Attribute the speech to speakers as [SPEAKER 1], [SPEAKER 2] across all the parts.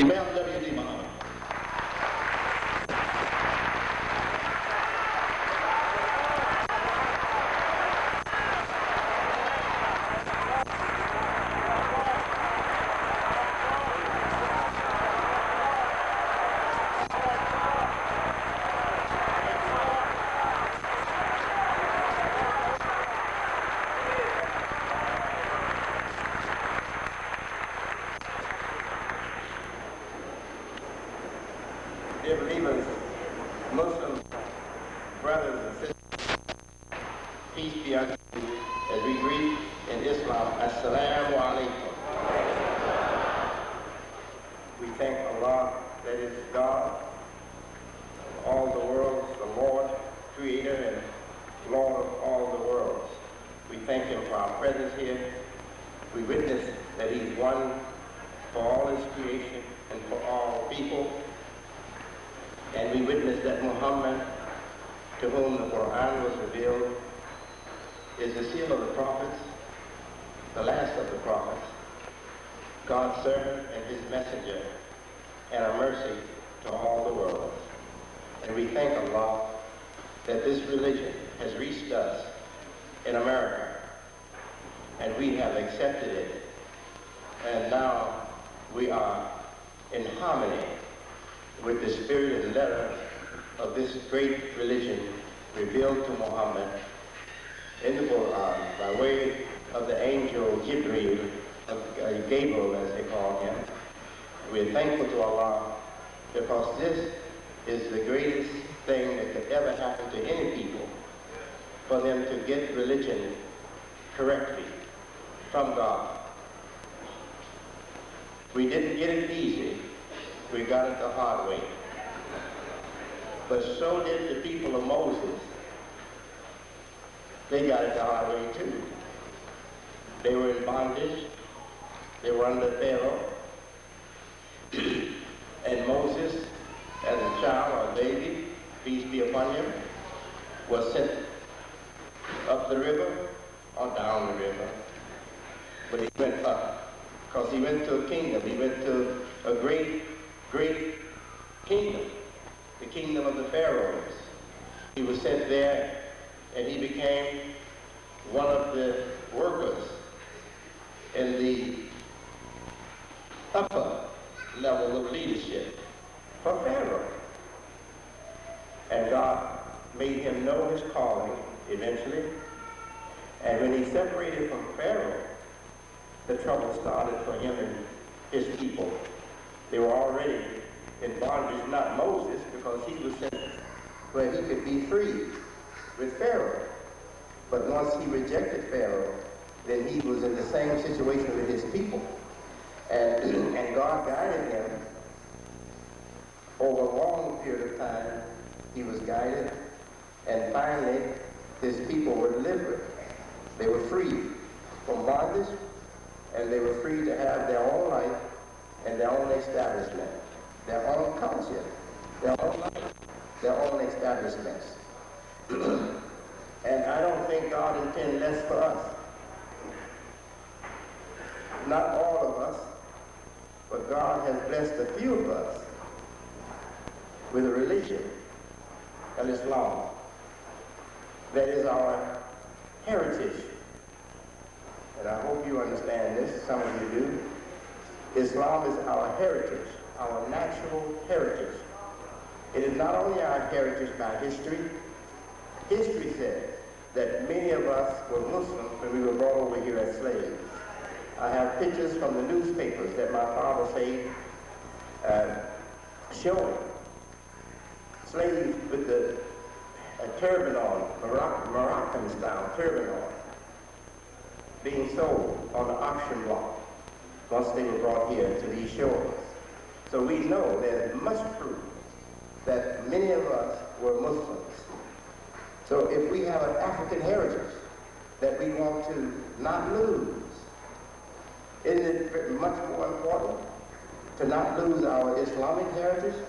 [SPEAKER 1] Imam W.D. Muhammad. Dear believers, Muslim brothers and sisters, peace be unto you as we greet in Islam, Assalamu alaikum. We thank Allah, that is God, all the worlds, the Lord, Creator and Lord of all the worlds. We thank Him for our presence here. We witness that He's one for all His creation and for all people. And we witness that Muhammad, to whom the Quran was revealed, is the seal of the prophets, the last of the prophets, God's servant and His messenger, and a mercy to all the world. And we thank Allah that this religion has reached us in America, and we have accepted it, and now we are in harmony with the spirit and letter of this great religion revealed to Muhammad in the Quran by way of the angel Gabriel, as they call him. We're thankful to Allah because this is the greatest thing that could ever happen to any people, for them to get religion correctly from God. We didn't get it easy. We got it the hard way. But so did the people of Moses. They got it the hard way too. They were in bondage. They were under Pharaoh. And Moses, as a child or baby, peace be upon him, was sent up the river or down the river. But he went up because he went to a kingdom. He went to a great kingdom, the kingdom of the pharaohs. He was sent there and he became one of the workers in the upper level of leadership for Pharaoh. And God made him know his calling eventually. And when he separated from Pharaoh, the trouble started for him and his people. They were already in bondage, not Moses, because he was sent where he could be free with Pharaoh. But once he rejected Pharaoh, then he was in the same situation with his people. And God guided him over a long period of time. He was guided, and finally his people were delivered. They were free from bondage, and they were free to have their own life and their own establishment, their own culture, their own life, their own establishments. And I don't think God intended less for us. Not all of us, but God has blessed a few of us with a religion of Islam. That is our heritage. And I hope you understand this, some of you do. Islam is our heritage, our natural heritage. It is not only our heritage by history. History says that many of us were Muslims when we were brought over here as slaves. I have pictures from the newspapers that my father saved showing slaves with a turban on, Moroccan-style turban on, being sold on the auction block once they were brought here to these shores. So we know there's much proof that many of us were Muslims. So if we have an African heritage that we want to not lose, isn't it much more important to not lose our Islamic heritage?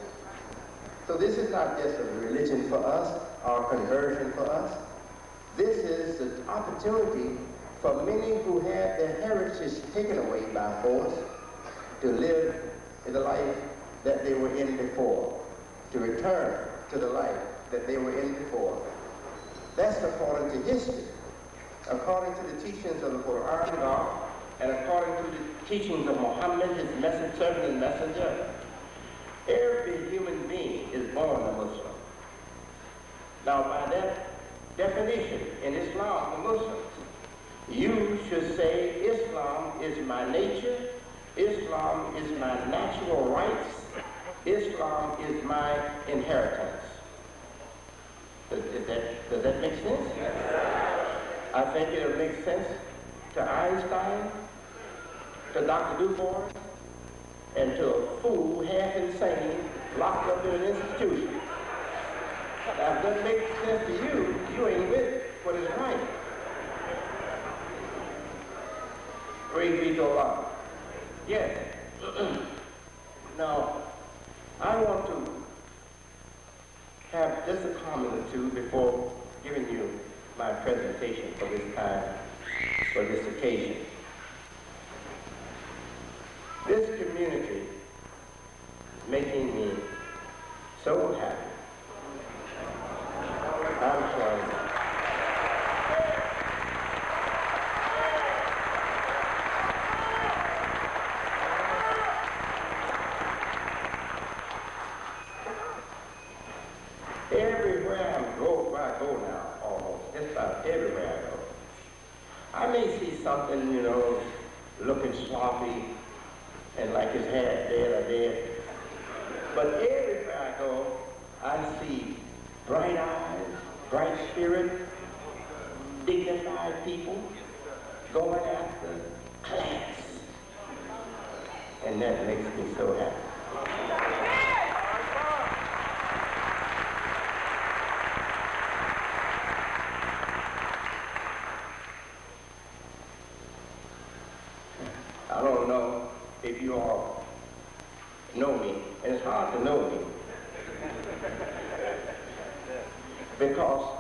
[SPEAKER 1] So this is not just a religion for us, or conversion for us. This is an opportunity for many who had their heritage taken away by force to live in the life that they were in before, to return to the life that they were in before. That's according to history, according to the teachings of the Quran, God, and according to the teachings of Mohammed, his message, servant and messenger. Every human being is born a Muslim. Now, by that definition in Islam for Muslims, you should say Islam is my nature, Islam is my natural rights, Islam is my inheritance. Does that make sense? I think it'll make sense to Einstein, to Dr. DuBois, and to a fool, half insane, locked up in an institution. Now, if that makes sense to you, you ain't with what is right. Praise be to Allah. Yes. Now, I want to have just a comment or two before giving you my presentation for this time, for this occasion. This community is making me so happy. I'm trying. Everywhere I go now, almost, just about everywhere I go, I may see something, you know, looking sloppy and like his hair dead or dead. But everywhere I go, I see bright eyes, bright spirit, dignified people going after class. And that makes me so happy. I don't know if you all know me, and it's hard to know me, because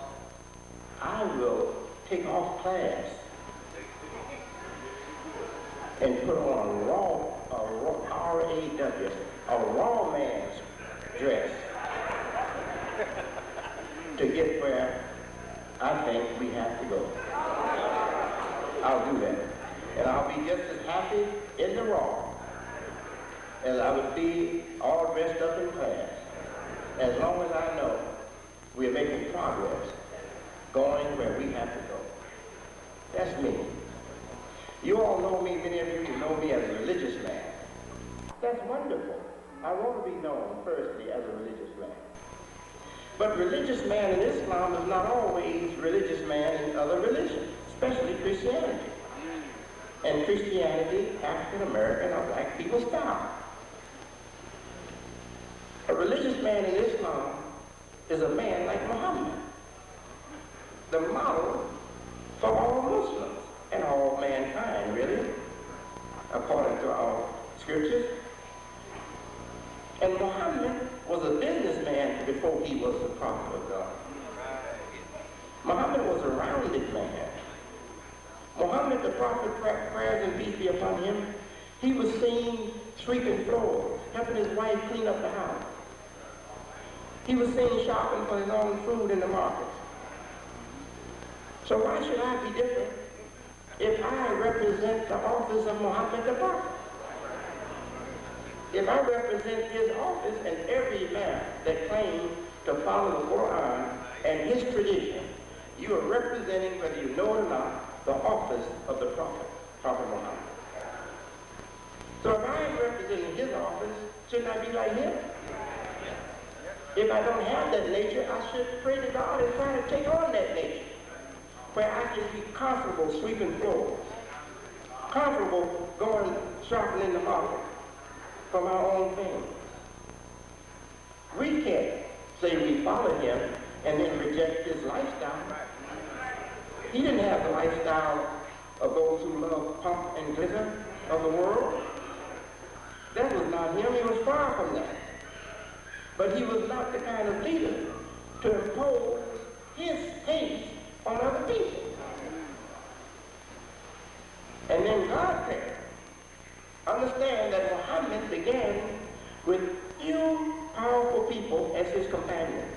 [SPEAKER 1] I will take off class and put on a R-A-W, a raw man's dress to get where I think we have to go. I'll do that. And I'll be just as happy in the raw as I would be all dressed up in class, as long as I know we're making progress, going where we have to go. That's me. You all know me, many of you know me as a religious man. That's wonderful. I want to be known, firstly, as a religious man. But religious man in Islam is not always religious man in other religions, especially Christianity. And Christianity, African American or black people style. A religious man in Islam is a man like Mohammed, the model for all Muslims and all mankind, really, according to our scriptures. And Mohammed was a businessman before he was the prophet of God. Muhammad was a rounded man. Muhammad, the prophet, prayers and peace be upon him, he was seen sweeping floors, helping his wife clean up the house. He was seen shopping for his own food in the market. So why should I be different if I represent the office of Muhammad the prophet? If I represent his office, and every man that claims to follow the Quran and his tradition, you are representing, whether you know it or not, the office of the prophet, Prophet Muhammad. So if I am representing his office, shouldn't I be like him? If I don't have that nature, I should pray to God and try to take on that nature, where I can be comfortable sweeping floors, comfortable going shopping in the market for my own things. We can't say we follow him and then reject his lifestyle. He didn't have the lifestyle of those who love pomp and glitter of the world. That was not him. He was far from that. But he was not the kind of leader to impose his taste on other people. And then God said, Understand that Mohammed began with few powerful people as his companions.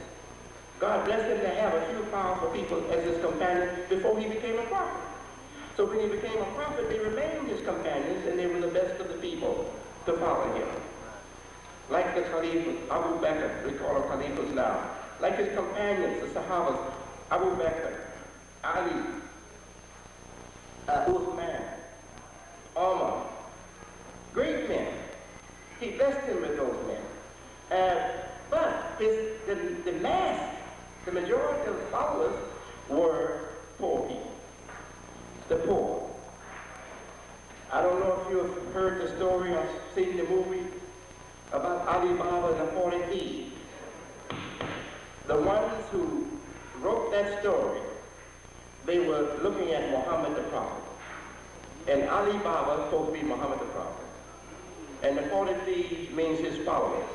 [SPEAKER 1] God blessed him to have a few powerful people as his companions before he became a prophet. So when he became a prophet, they remained his companions, and they were the best of the people to follow him. Like the Caliph, Abu Bakr, we call them Caliphs now. Like his companions, the Sahabas, Abu Bakr, Ali, Uthman, Omar, great men. He blessed him with those men. But the mass, the majority of followers were poor people. The poor. I don't know if you have heard the story or seen the movie about Ali Baba and the 40 Thieves. The ones who wrote that story, they were looking at Muhammad the Prophet. And Ali Baba is supposed to be Muhammad the Prophet. And the 40 Thieves means his followers.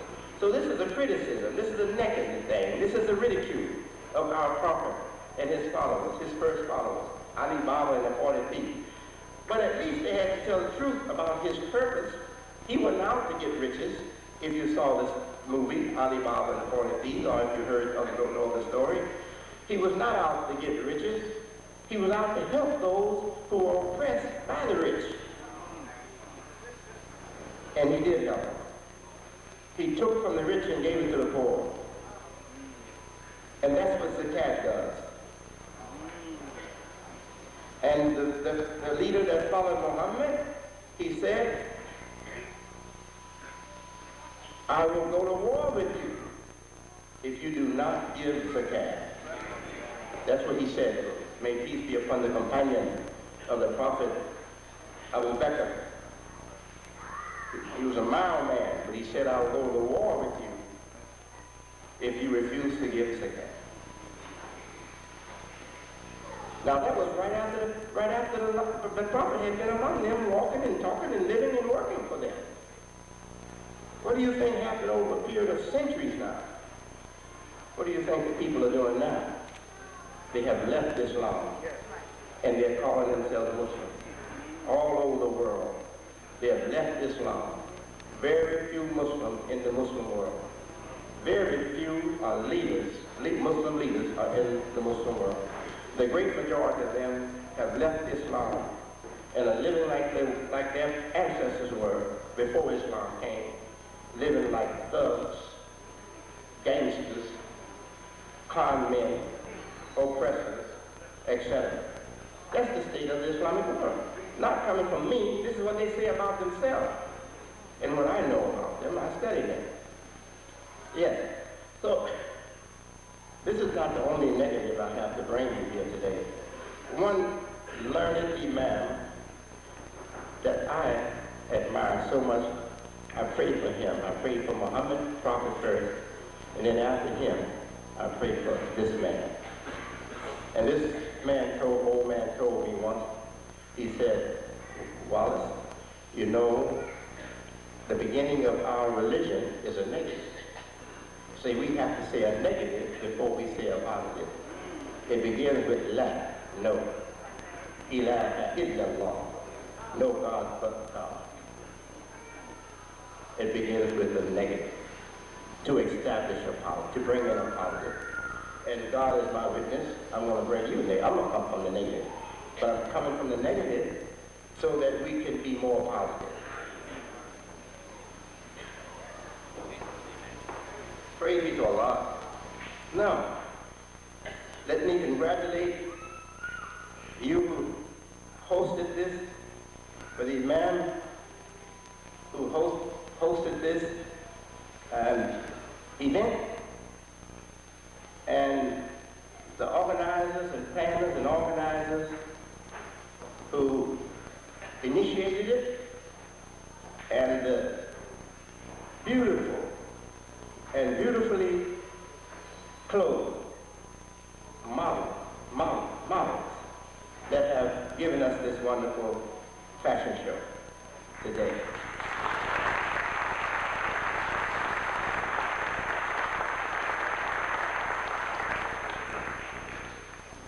[SPEAKER 1] So this is a criticism, this is a negative thing, this is a ridicule of our Prophet and his followers, his first followers, Ali Baba and the 40 Thieves. But at least they had to tell the truth about his purpose. He wasn't out to get riches. If you saw this movie, Ali Baba and the 40 Thieves, or if you heard or don't know the story, he was not out to get riches. He was out to help those who were oppressed by the rich. And he did help them. He took from the rich and gave it to the poor. And that's what Zakat does. And the leader that followed Muhammad, he said, I will go to war with you if you do not give Zakat. That's what he said. May peace be upon the companion of the Prophet Abu Bakr. He was a mild man, but he said, I will go to war with you if you refuse to give Zakat. Now that was right after the Prophet had been among them, walking and talking and living and working for them. What do you think happened over a period of centuries now? What do you think the people are doing now? They have left Islam, and they're calling themselves Muslims. All over the world, they have left Islam. Very few Muslims in the Muslim world. Very few leaders, Muslim leaders are in the Muslim world. The great majority of them have left Islam and are living like their ancestors were before Islam came, living like thugs, gangsters, con men, oppressors, etc. That's the state of the Islamic world. Not coming from me, this is what they say about themselves. And what I know about them, I study them. Yes, so this is not the only negative I have to bring you here today. One learned imam that I admire so much, I prayed for him. I prayed for Muhammad, Prophet first, and then after him, I prayed for this man. And this old man told me once, he said, Wallace, you know, the beginning of our religion is a negative. See, we have to say a negative before we say a positive. It begins with la, no. Ilaha illallah, no God but God. It begins with the negative, to establish a power, to bring in a positive. And God is my witness, I'm going to bring you there. I'm going to come from the negative. But I'm coming from the negative so that we can be more positive. Praise be to Allah. Now, let me congratulate you who hosted this, for the Imam who hosted this event, and the organizers and planners and organizers who initiated it, and the beautiful and beautifully clothed models that have given us this wonderful fashion show today.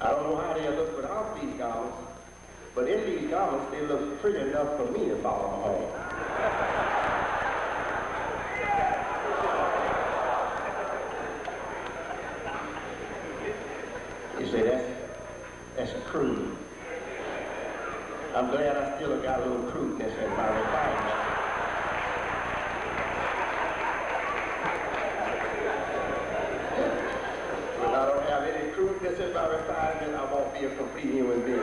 [SPEAKER 1] I don't know how they look without these garments, but in these garments they look pretty enough for me to follow home. I'm glad I still got a little crudeness in my refinement. When I don't have any crudeness in my refinement, I won't be a complete human being.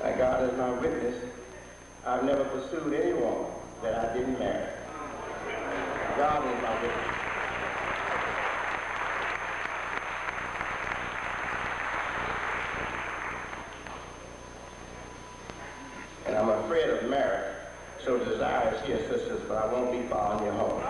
[SPEAKER 1] And God is my witness. I've never pursued any woman that I didn't marry. God is my witness. And I'm afraid of marriage, so desire is here, sisters, but I won't be far in your home.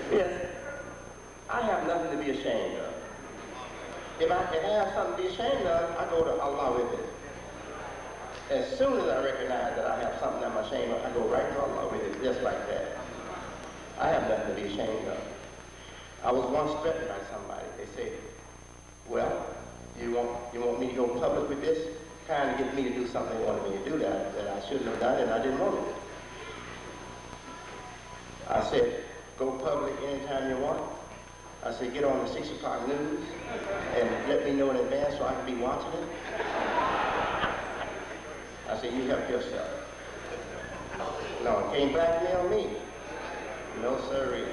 [SPEAKER 1] Yes, I have nothing to be ashamed of. If I have something to be ashamed of, I go to Allah with it. As soon as I recognize that I have something I'm ashamed of, I go right to Allah with it, just like that. I have nothing to be ashamed of. I was once threatened by somebody. They said, well, you want me to go public with this? Trying to get me to do something they wanted me to do that I shouldn't have done, and I didn't want it. I said, go public anytime you want. I said, get on the 6 o'clock news and let me know in advance so I can be watching it. I said, you help yourself. No, can't blackmail me. No, sirree.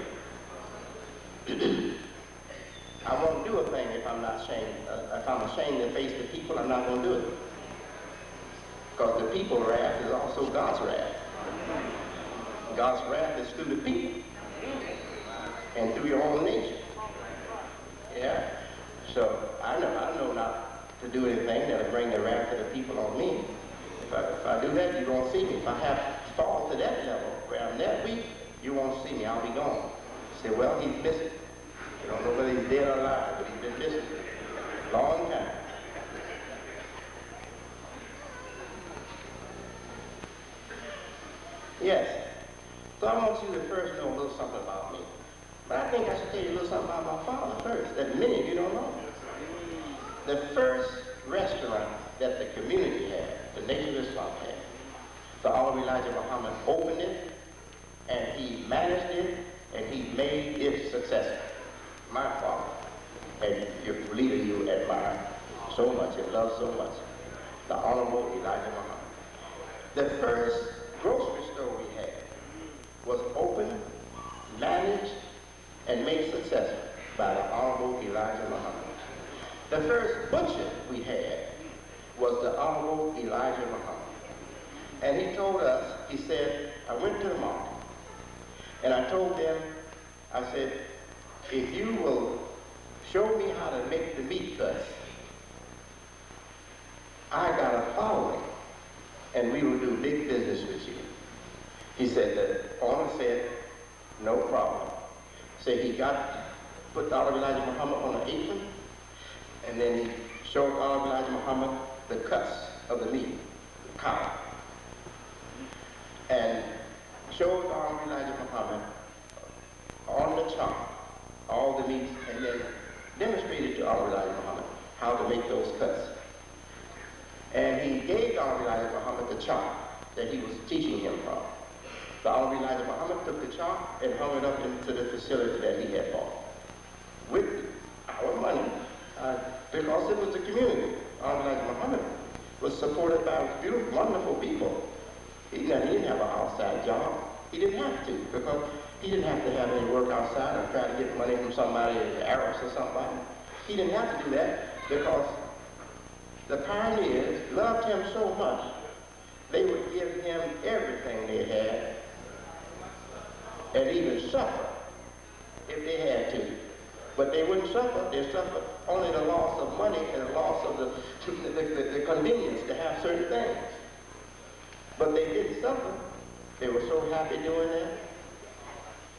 [SPEAKER 1] I won't do a thing if I'm not ashamed. If I'm ashamed to face the people, I'm not going to do it. Because the people's wrath is also God's wrath. God's wrath is through the people and through your own nation. Yeah? So I know not to do anything that'll bring the wrath of the people on me. If I do that, you won't see me. If I have fall to that level where I'm that weak, you won't see me. I'll be gone. Say, well, he's missing. You don't know whether he's dead or alive, but he's been missing a long time. Yes. So I want you to first know a little something about me. But I think I should tell you a little something about my father first, that many of you don't know. The first restaurant that the community had, the Nation of Islam had, the Honorable Elijah Muhammad opened it, and he managed it, and he made it successful. My father, and your leader you admire so much and love so much, the Honorable Elijah Muhammad. The first grocery store we had was opened, managed, and made successful by the Honorable Elijah Muhammad. The first butcher we had was the Honorable Elijah Muhammad. And he told us, he said, I went to the market, and I told them, I said, if you will show me how to make the meat cuts, I got a following, and we will do big business with you. He said, the owner said, no problem. So he put the Honorable Elijah Muhammad on an apron, and then he showed Honorable Elijah Muhammad the cuts of the meat, the cow, and showed Honorable Elijah Muhammad on the chop all the meat, and then demonstrated to Honorable Elijah Muhammad how to make those cuts. And he gave Honorable Elijah Muhammad the chop that he was teaching him from. The Honorable Elijah Muhammad took the chop and hung it up into the facility that he had bought with our money, because it was the community. Honorable Elijah Muhammad was supported by beautiful, wonderful people. He didn't have an outside job. He didn't have to, because he didn't have to have any work outside or try to get money from somebody, Arabs or somebody. He didn't have to do that because the pioneers loved him so much, they would give him everything they had and even suffer if they had to. But they wouldn't suffer. They suffered only the loss of money and the loss of the convenience to have certain things. But they didn't suffer. They were so happy doing that.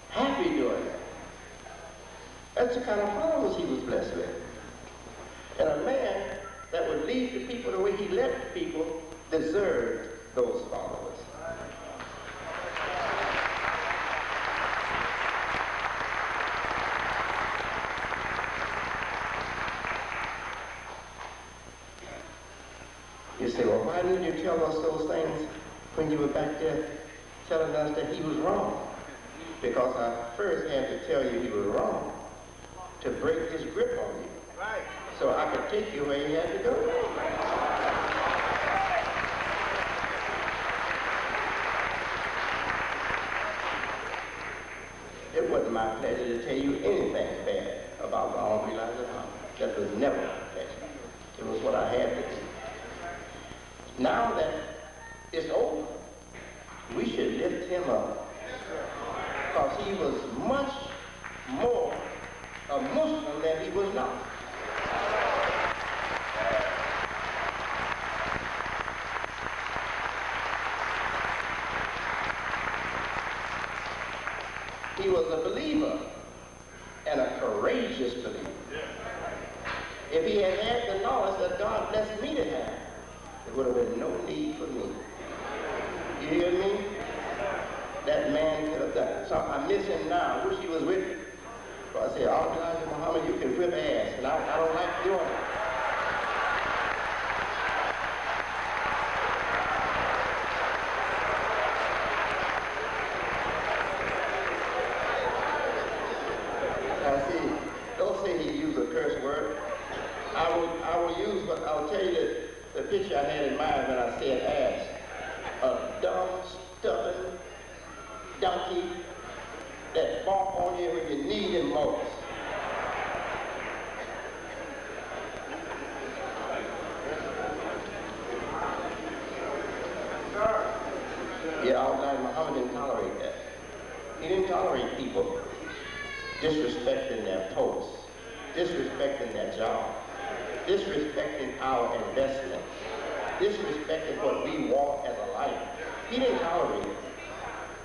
[SPEAKER 1] Happy doing that. That's the kind of followers he was blessed with. And a man that would lead the people the way he led the people deserved those followers. You see, say, well, why didn't you tell us those things when you were back there telling us that he was wrong? Because I first had to tell you he was wrong to break his grip on you. Right. So I could take you where you had to go. It wasn't my pleasure to tell you anything bad about the Honorable Elijah Muhammad. That was never my pleasure. It was what I had to do. Now that it's over, we should lift him up, because he was much more a Muslim than he was not. He was a believer, and a courageous believer. If he had had the knowledge that God blessed me to have, there would have been no need for me. You hear me? That man could have done it. So I miss him now. I wish he was with me. So I said, oh, Elijah Muhammad, you can whip ass, and I don't like doing it. Now see, don't say he used a curse word. I will use, but I'll tell you that the picture I had in mind when I said ass. A dumb, stubborn donkey that bark on you when you need him most. Yeah, Elijah Muhammad didn't tolerate that. He didn't tolerate people disrespecting their posts, disrespecting their job, disrespecting our investment, disrespecting what we want as a life. He didn't tolerate it.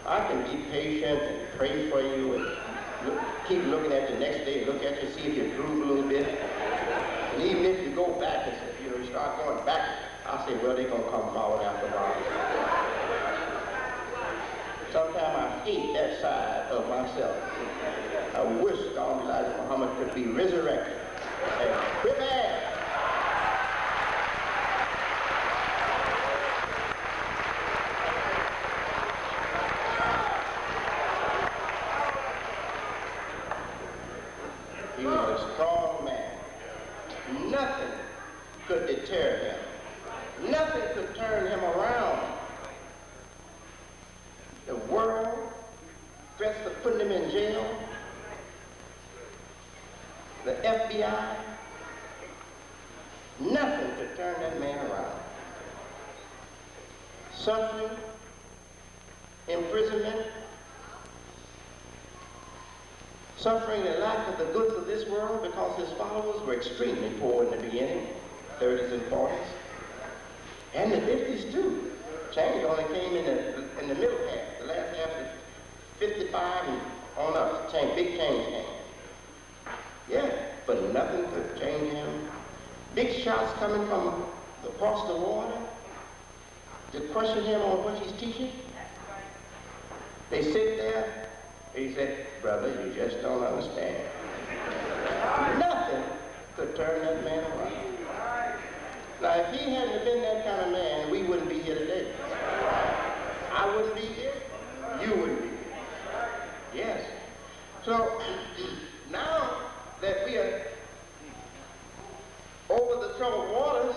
[SPEAKER 1] I can be patient and pray for you and keep looking at you next day, look at you, see if you improve a little bit. And even if you go back and you start going back, I'll say, well, they're going to come forward after a while. Sometimes I hate that side of myself. I wish God Elijah Muhammad could be resurrected and whip ass. He was a strong man. Nothing could deter him. Nothing could turn him around. The world threats of putting him in jail. The FBI. Nothing could turn that man around. Suffering, imprisonment, suffering the lack of the goods of this world because his followers were extremely poor in the beginning, 30s and 40s, and the 50s too. Change only came in the middle half, the last half of 55 and on up. Big change came. Yeah, but nothing could change him. Big shots coming from across the water to question him on what he's teaching. They sit there. He said, brother, you just don't understand. Nothing could turn that man around. Now, if he hadn't been that kind of man, we wouldn't be here today. I wouldn't be here. You wouldn't be here. Yes. So, now that we are over the troubled waters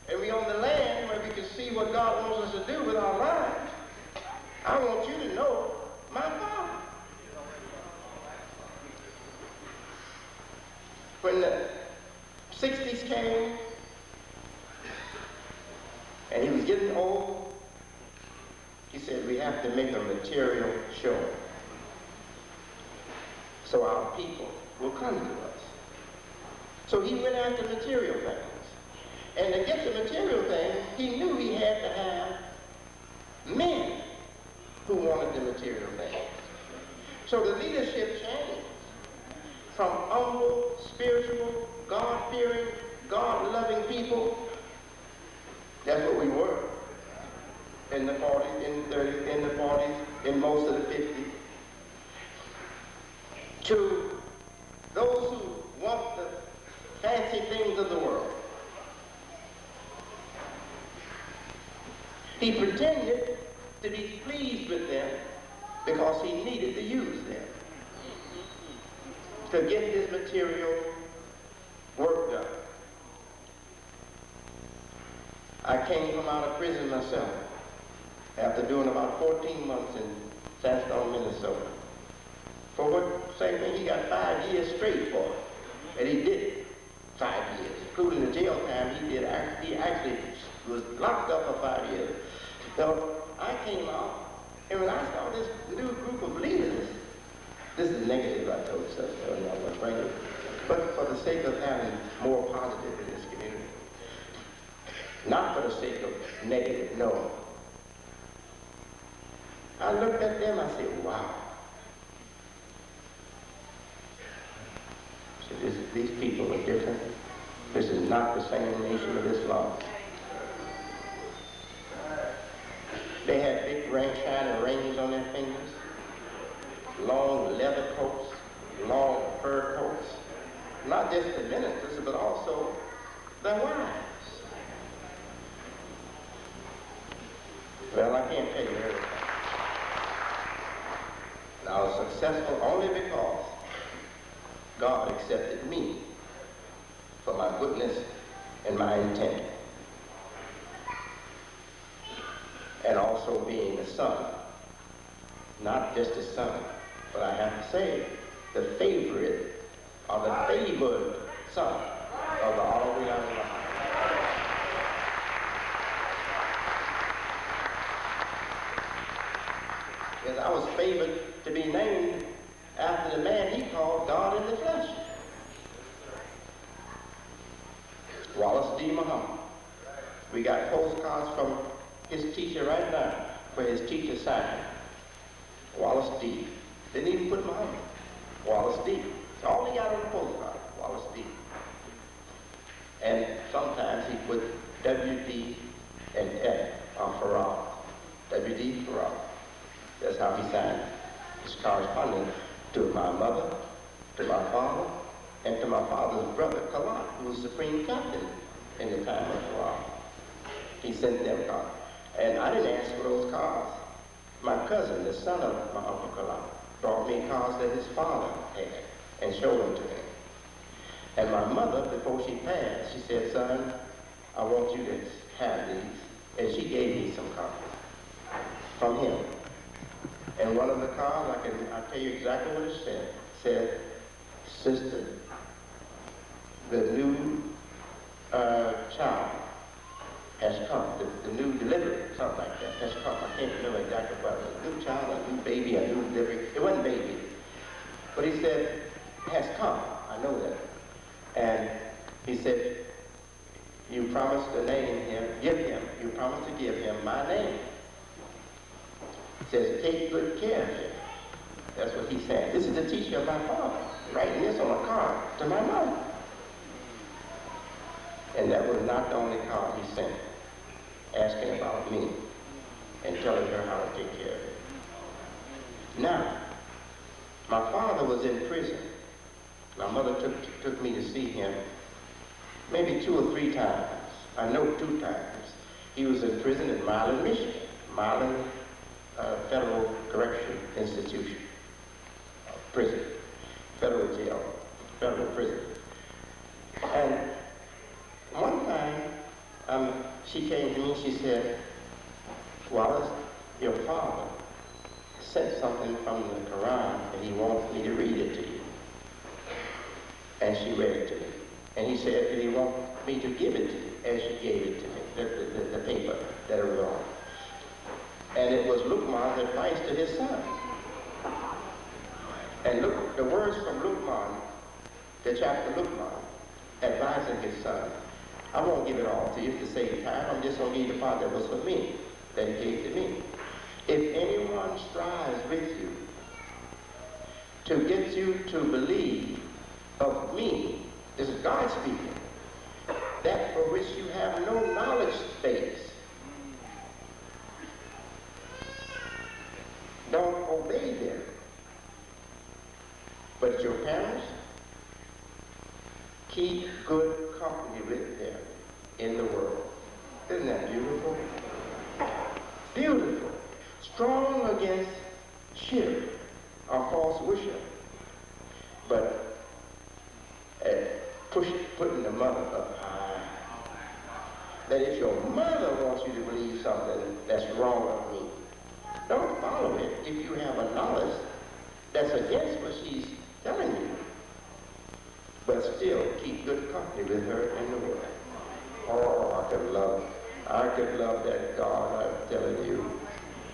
[SPEAKER 1] and we're on the land where we can see what God wants us to do with our lives, I want you to know my Father. When the 60s came and he was getting old, he said, we have to make a material show so our people will come to us. So he went after material things. And to get the material things, he knew he had to have men who wanted the material things. So the leadership changed from humble, spiritual, God-fearing, God-loving people. That's what we were in the 40s, in the 30s, in the 40s, in most of the 50s. To those who want the fancy things of the world. He pretended to be pleased with them because he needed to use them to get his material work done. I came from out of prison myself after doing about 14 months in Sandstone, Minnesota. For what, same thing, he got 5 years straight for it. And he did it, 5 years, including the jail time he did. He actually was locked up for 5 years. So I came out, and when I saw this new group of leaders, this is negative, I told you, so I'm not going to bring it, but for the sake of having more positive in this community. Not for the sake of negative, no. I looked at them, I said, wow. So these people are different. This is not the same nation of Islam. They had big shining rings on their fingers, long leather coats, long fur coats. Not just the ministers, but also their wives. Well, I can't tell you everything. And I was successful only because God accepted me for my goodness and my intent. And also being a son. Not just a son, but I have to say, the favorite or the favored son of the Almighty Allah. Yes, I was favored to be named after the man he called God in the flesh. Wallace D. Muhammad. We got postcards from his teacher right now, where his teacher signed. Wallace D. Didn't even put Muhammad. Wallace D. That's all he got on the postcard, Wallace D. And sometimes he put W.D. and F. Farrar. W.D. Farrar. That's how he signed his correspondence to my mother, to my father, and to my father's brother, Kalat, who was supreme captain in the time of Farrar. He sent them cards. And I didn't ask for those cards. My cousin, the son of my Uncle Kalat, brought me cards that his father had and showed them to me. And my mother, before she passed, she said, son, I want you to have these. And she gave me some cards from him. And one of the cards, I'll tell you exactly what it said. It said, sister, the new child has come, the new delivery, something like that, has come. I can't remember exactly what it was. A new child, a new baby, a new delivery. It wasn't baby. But he said, has come. I know that. And he said, you promised to name him, you promised to give him my name. He says, take good care of him. That's what he said. This is the teacher of my father, writing this on a card to my mother. And that was not the only card he sent, asking about me and telling her how to take care of it. Now, my father was in prison. My mother took me to see him maybe 2 or 3 times. I know 2 times. He was in prison in Milan, Michigan. Milan Federal Correction Institution. Prison. Federal jail. Federal prison. And one time, she came to me and she said, Wallace, your father sent something from the Quran and he wants me to read it to you. And she read it to me. And he said that he wants me to give it to you, as she gave it to me, the paper that it was on. And it was Luqman's advice to his son. And look, the words from Luqman, the chapter Luqman, advising his son. I won't give it all to you to save time. I'm just going to give you the part that was for me, that he gave to me. If anyone strives with you to get you to believe of me, this is God speaking, that for which you have no knowledge base, don't obey them. But your parents, keep good company with them in the world. Isn't that beautiful? beautiful, strong against shirk or false worship, but putting the mother up high. That if your mother wants you to believe something that's wrong with me, don't follow it if you have a knowledge that's against what she's telling you. But still keep good company with her in the world. Oh, I could love that God, I'm telling you.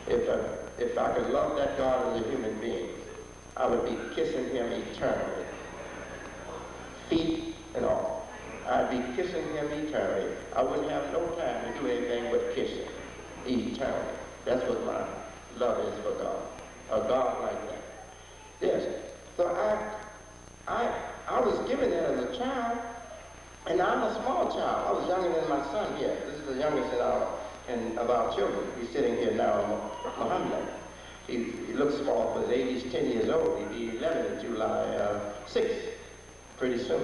[SPEAKER 1] If I could love that God as a human being, I would be kissing him eternally. Feet and all. I'd be kissing him eternally. I wouldn't have no time to do anything but kiss him eternally. That's what my love is for God. A God like that. Yes. So I was given that as a child, and I'm a small child. I was younger than my son here. This is the youngest of our children. He's sitting here now, Mohammed. He looks small for his age. He's 10 years old. He'll be 11 in July 6th, pretty soon.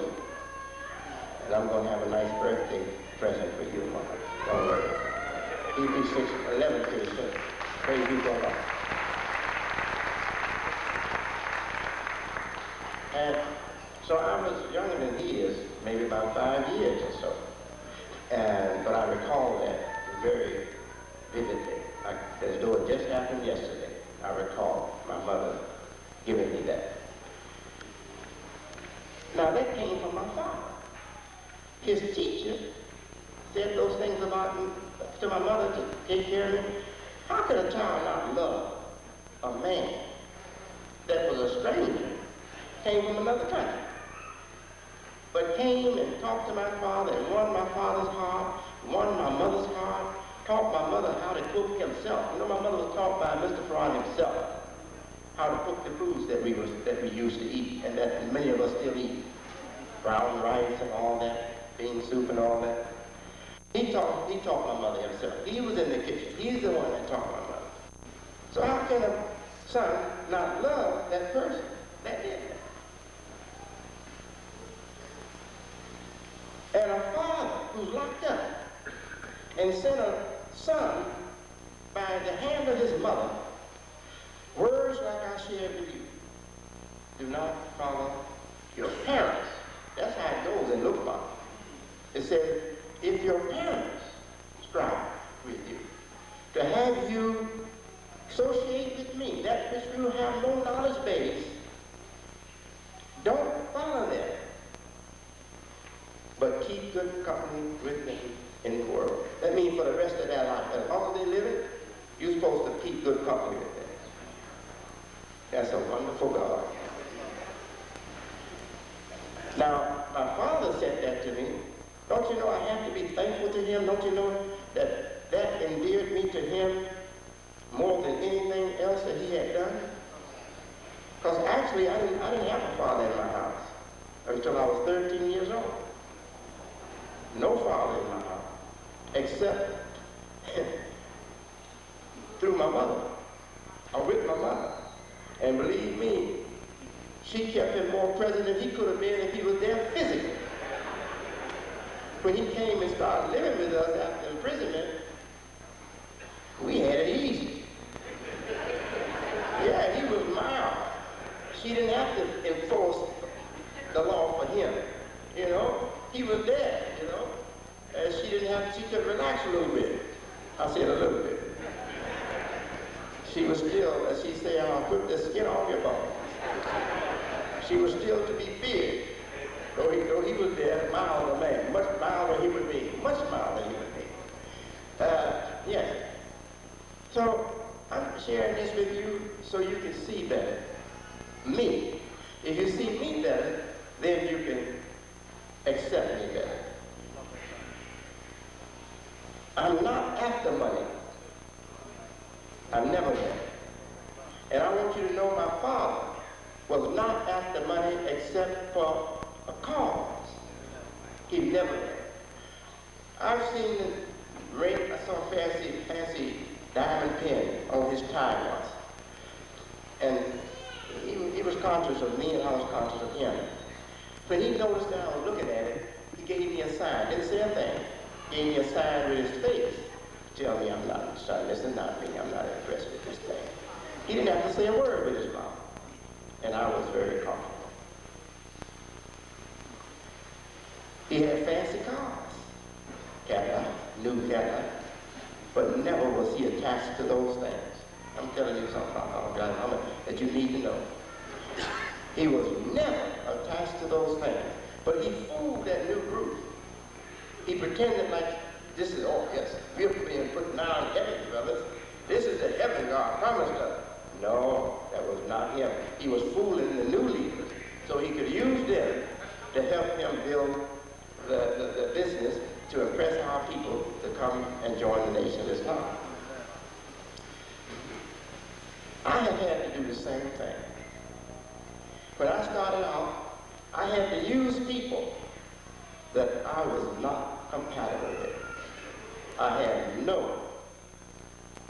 [SPEAKER 1] And I'm going to have a nice birthday present for you, Mohammed. Don't worry. He'll be 11 pretty soon. Praise be to God. And so I was younger than he is, maybe about 5 years or so. But I recall that very vividly, as though it just happened yesterday. I recall my mother giving me that. Now that came from my father. His teacher said those things about me, to my mother to take care of me. How could a child not love a man that was a stranger, came from another country, but came and talked to my father and won my father's heart, won my mother's heart, taught my mother how to cook himself. You know, my mother was taught by Mr. Farad himself how to cook the foods that we used to eat and that many of us still eat. Brown rice and all that, bean soup and all that. He taught my mother himself. He was in the kitchen. He's the one that taught my mother. So how can a son not love that person that did that? And a father who's locked up and sent a son by the hand of his mother, words like I shared with you. Do not follow your parents. That's how it goes in Luke. It says, if your parents strive with you to have you associate with me, that which you have no knowledge base, don't follow them, but keep good company with me in the world. That means for the rest of their life, as long as they live it, you're supposed to keep good company with them. That's a wonderful God. Now, my father said that to me. Don't you know I have to be thankful to him? Don't you know that that endeared me to him more than anything else that he had done? Because actually, I didn't have a father in my house until I was 13 years old. No father in my house, except through my mother, or with my mother. And believe me, she kept him more present than he could have been if he was there physically. When he came and started living with us after imprisonment, we had it easy. Yeah, he was mild. She didn't have to enforce the law for him, you know. He was there, you know. She could relax a little bit. I said a little bit. She was still, as she said, I'll put the skin off your bone. She was still to be feared. Though he was there, milder man, much milder he would be, much milder he would be. Yes. So I'm sharing this with you so you can see better. Me. If you see me better, then you can accept me better. I'm not after money. I've never been. And I want you to know my father was not after money except for a cause. He never been. I've seen the ring, I saw a fancy diamond pin on his tie once. And he was conscious of me and I was conscious of him. When he noticed that I was looking at it, he gave me a sign. Didn't say a thing. Gave me a sign with his face. tell me I'm not, son, listen, not me, I'm not impressed with this thing. He didn't have to say a word with his mouth. And I was very comfortable. He had fancy cars, Cadillac, new Cadillac, but never was he attached to those things. I'm telling you something that you need to know. He was never attached to those things, but he fooled that new group. He pretended like this is, oh yes, we're being put now in heaven, brothers. This is the heaven God promised us. No, that was not him. He was fooling the new leaders so he could use them to help him build the business to impress our people to come and join the Nation of Islam. I have had to do the same thing. When I started out, I had to use people that I was not compatible with. I had no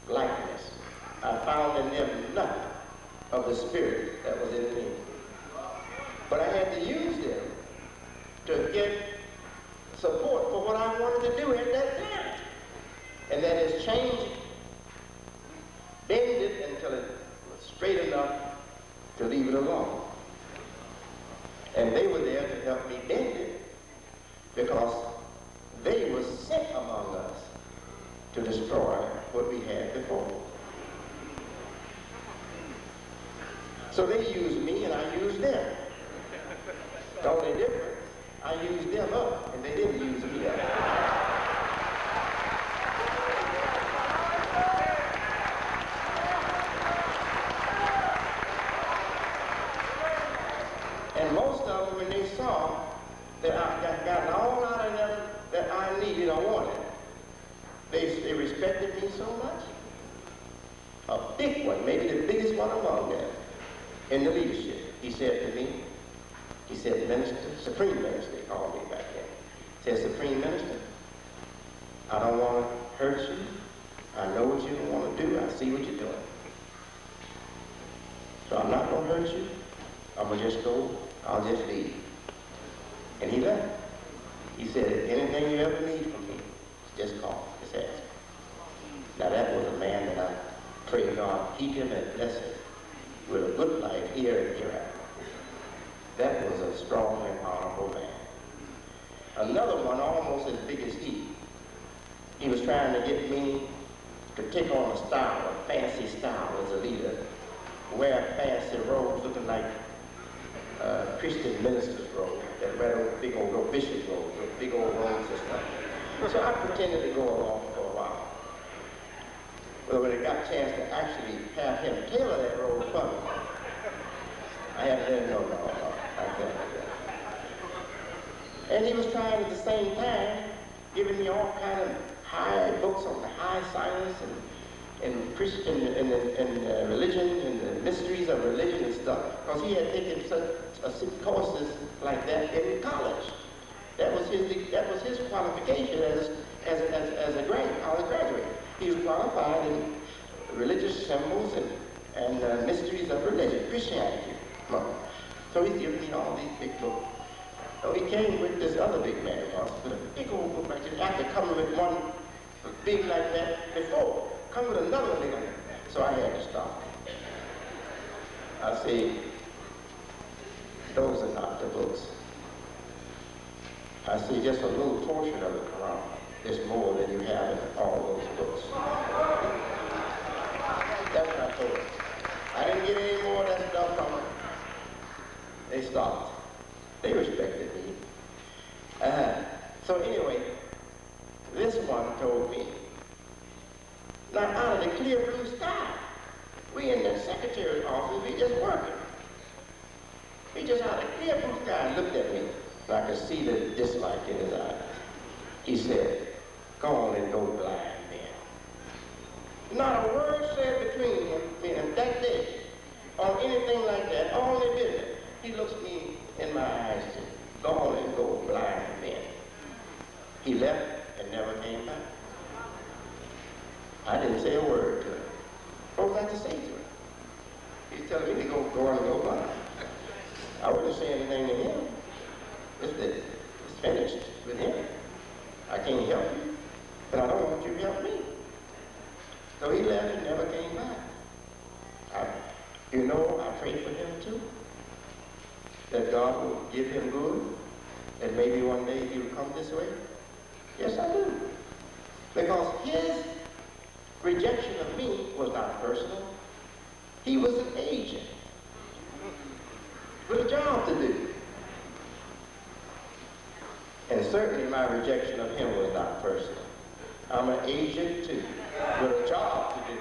[SPEAKER 1] likeness. I found in them nothing of the spirit that was in me. But I had to use them to get support for what I wanted to do at that time. And that is change it, bend it until it was straight enough to leave it alone. And they were there to help me bend it because they were sent among us to destroy what we had before. So they used me and I used them. The only difference, I used them up and they didn't use me up. And most of them, when they saw that I got all out of them that I needed or wanted, they respected me so much. A big one, maybe the biggest one among them, in the leadership. He said to me, he said, Minister, Supreme Minister, they called me back then. He said, Supreme Minister, I don't want to hurt you. I know what you want to do. I see what you're doing. So I'm not going to hurt you. I'm going to just go. I'll just leave. And he left. He said, if anything you ever need from me, just call. Just ask me. Now that was a man that I pray God keep him and bless him with a good life here and hereafter. That was a strong and honorable man. Another one almost as big as he was trying to get me to take on a style, a fancy style as a leader, wear fancy robes looking like Christian minister's robes, that wear those big old bishop robes, those big old robes and stuff. So I pretended to go along for a while. But when I got a chance to actually have him tailor that robe for me, I had to let him know, no, I can't do that. And he was trying at the same time, giving me all kind of high books on the high science and Christian and religion and the mysteries of religion and stuff, because he had taken such courses like that in college. That was his qualification as a college graduate. He was qualified in religious symbols and mysteries of religion, Christianity. So he's giving me all these big books. So he came with this other big man of ours, with a big old book like this, after coming with one big like that before, come with another big one. So I had to stop. I say, those are not the books. I see just a little portion of the Quran. It's more than you have in all those books. That's what I told them. I didn't get any more of that stuff from them. They stopped. They respected me. So anyway, this one told me, now out of the clear blue sky, we in the secretary's office, we just working. He just out of the clear blue sky looked at me, and I could see the dislike in his eyes. He said, go on and go blind, man. Not a word said between me and that day on anything like that, only business. He looks me in my eyes and said, go on and go blind, man. He left and never came back. I didn't say a word to him. What was I to say to him? He's telling me to go on and go blind. I wouldn't say anything to him. It's finished with him. I can't help you, but I don't want you to help me. So he left and never came back. I prayed for him too, that God will give him good, and maybe one day he will come this way. Yes, I do. Because his rejection of me was not personal. He was an agent with a job to do. And certainly my rejection of him was not personal. I'm an agent too, with a job to do.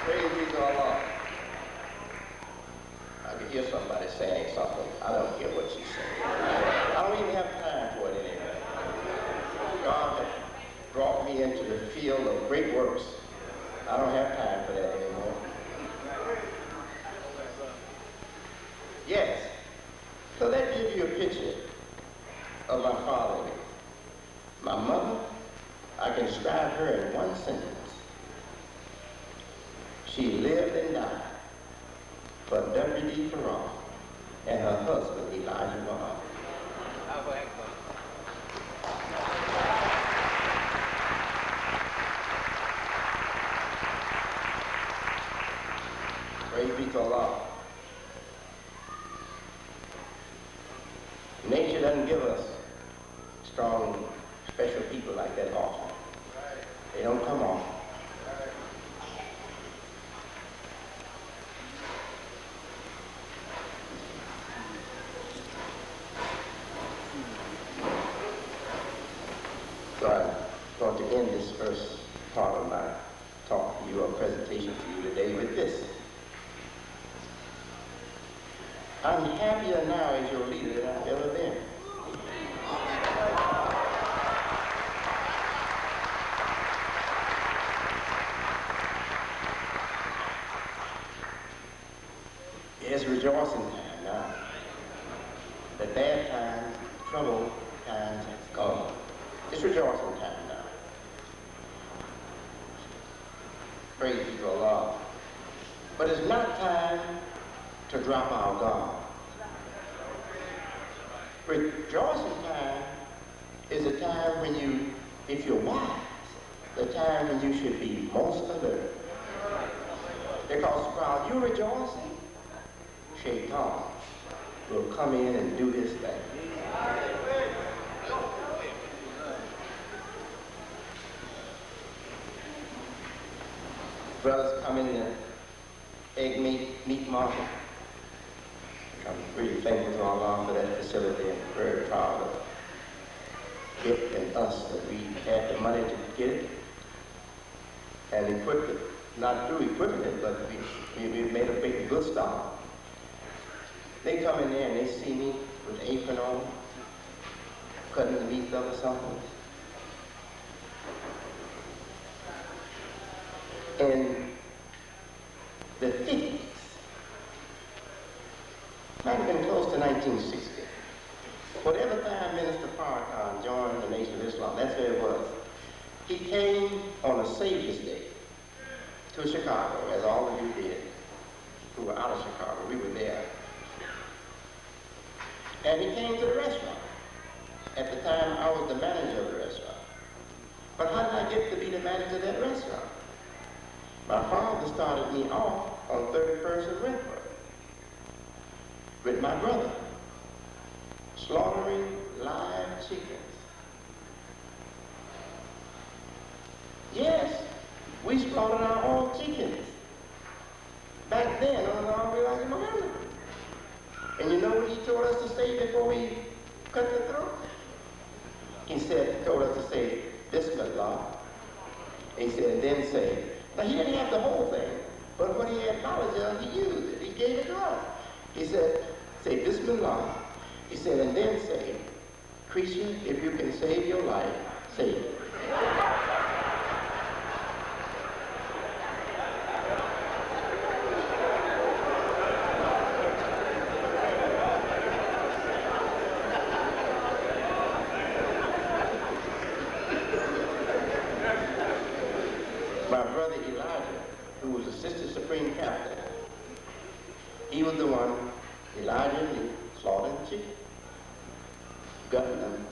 [SPEAKER 1] Praise be to Allah. I can hear somebody saying something. I don't hear what she's saying. I don't even have time for it anymore. God has brought me into the field of great works. I don't have time for that anymore. Yes. So that gives you a picture of my father. My mother, I can describe her in one sentence. She lived and died for W.D. Farrar and her husband, Elijah Muhammad. Praise be to Allah. Nature doesn't give us strong, special people like that often. They don't come often. So I want to end this first part of my talk to you, or presentation to you today, with this. I'm happier now as your leader than I've ever been. It's rejoicing time now. The bad times, trouble times has gone. It's rejoicing time now. Praise be to Allah. But it's not time to drop our guard. Rejoicing time is a time when you, if you're wise, the time when you should be most alert. Because while you're rejoicing, Shaitan will come in and do his thing. Brothers come in the egg meat market. I'm really thankful to Allah for that facility, and very proud of it and us that we had the money to get it and equip it. Not through equipping it, but we made a good start. They come in there and they see me with the apron on, cutting the meat up or something. In the 50s, might have been close to 1960. Whatever time Minister Farrakhan joined the Nation of Islam, that's where it was. He came on a Savior's Day to Chicago, as all of you did, who were out of Chicago. We were there. And he came to the restaurant. At the time, I was the manager of the restaurant. But how did I get to be the manager of that restaurant? My father started me off on 31st and Wentworth with my brother, slaughtering live chickens. Yes, we slaughtered our own chickens. Back then, on our way like Mohammed. And you know what he told us to say before we cut the throat? He told us to say, Bismillah. He said, and then say, now he didn't have the whole thing, but when he had knowledge of it, he used it. He gave it to us. He said, say Bismillah. He said, and then say, creature, if you can save your life, save it. My brother Elijah, who was assistant supreme captain, he was the one, Elijah, and he slaughtered the chicken, gutting them,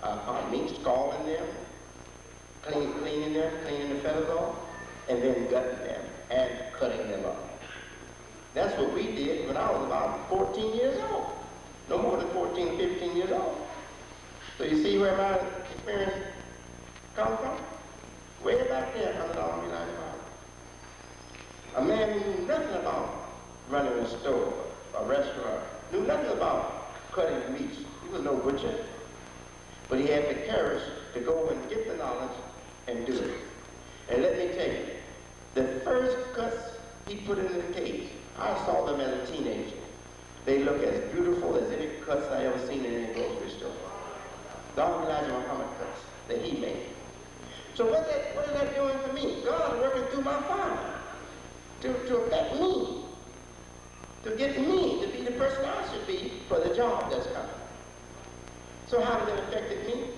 [SPEAKER 1] our meat, scalding them, cleaning them, cleaning the feathers off, and then gutting them and cutting them up. That's what we did when I was about 14 years old. No more than 14, 15 years old. So you see where my experience comes from? Way back there under the Army line fire. A man who knew nothing about running a store, a restaurant, knew nothing about cutting meats. He was no butcher. But he had the courage to go and get the knowledge and do it. And let me tell you, the first cuts he put in the cage, I saw them as a teenager. They look as beautiful as any cuts I ever seen in any grocery store. The Elijah Muhammad cuts that he made. So what is that doing for me? God is working through my father to affect me, to get me to be the person I should be for the job that's coming. So how has it affected me?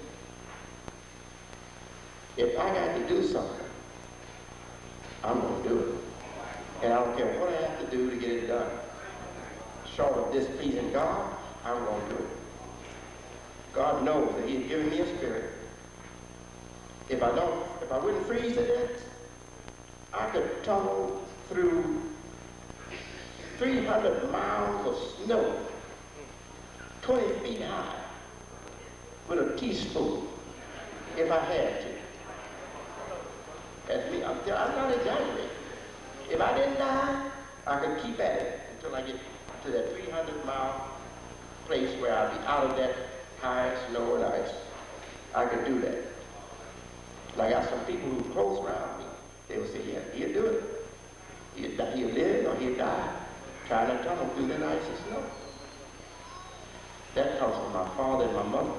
[SPEAKER 1] If I got to do something, I'm going to do it. And I don't care what I have to do to get it done. Short of displeasing God, I'm going to do it. God knows that He's given me a spirit. If I wouldn't freeze to death, I could tumble through 300 miles of snow, 20 feet high, with a teaspoon, if I had to. That's me. I'm not exaggerating. If I didn't die, I could keep at it until I get to that 300-mile place where I'll be out of that high snow and ice. I could do that. And I got some people who are close around me. They will say, yeah, he'll do it. He'll live or he'll die trying to tunnel through that ice and snow. That comes from my father and my mother.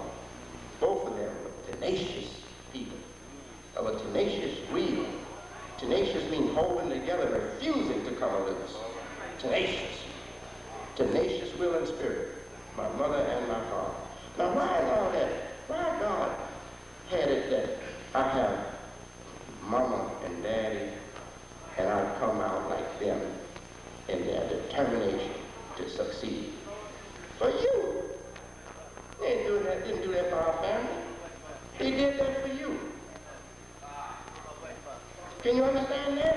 [SPEAKER 1] Both of them were tenacious people, of a tenacious will. Tenacious means holding together, refusing to come loose. Tenacious. Tenacious will and spirit. My mother and my father. Now why is all that? Why God had it that I have mama and daddy and I come out like them in their determination to succeed? For you. He didn't do that for our family. He did that for you. Can you understand that?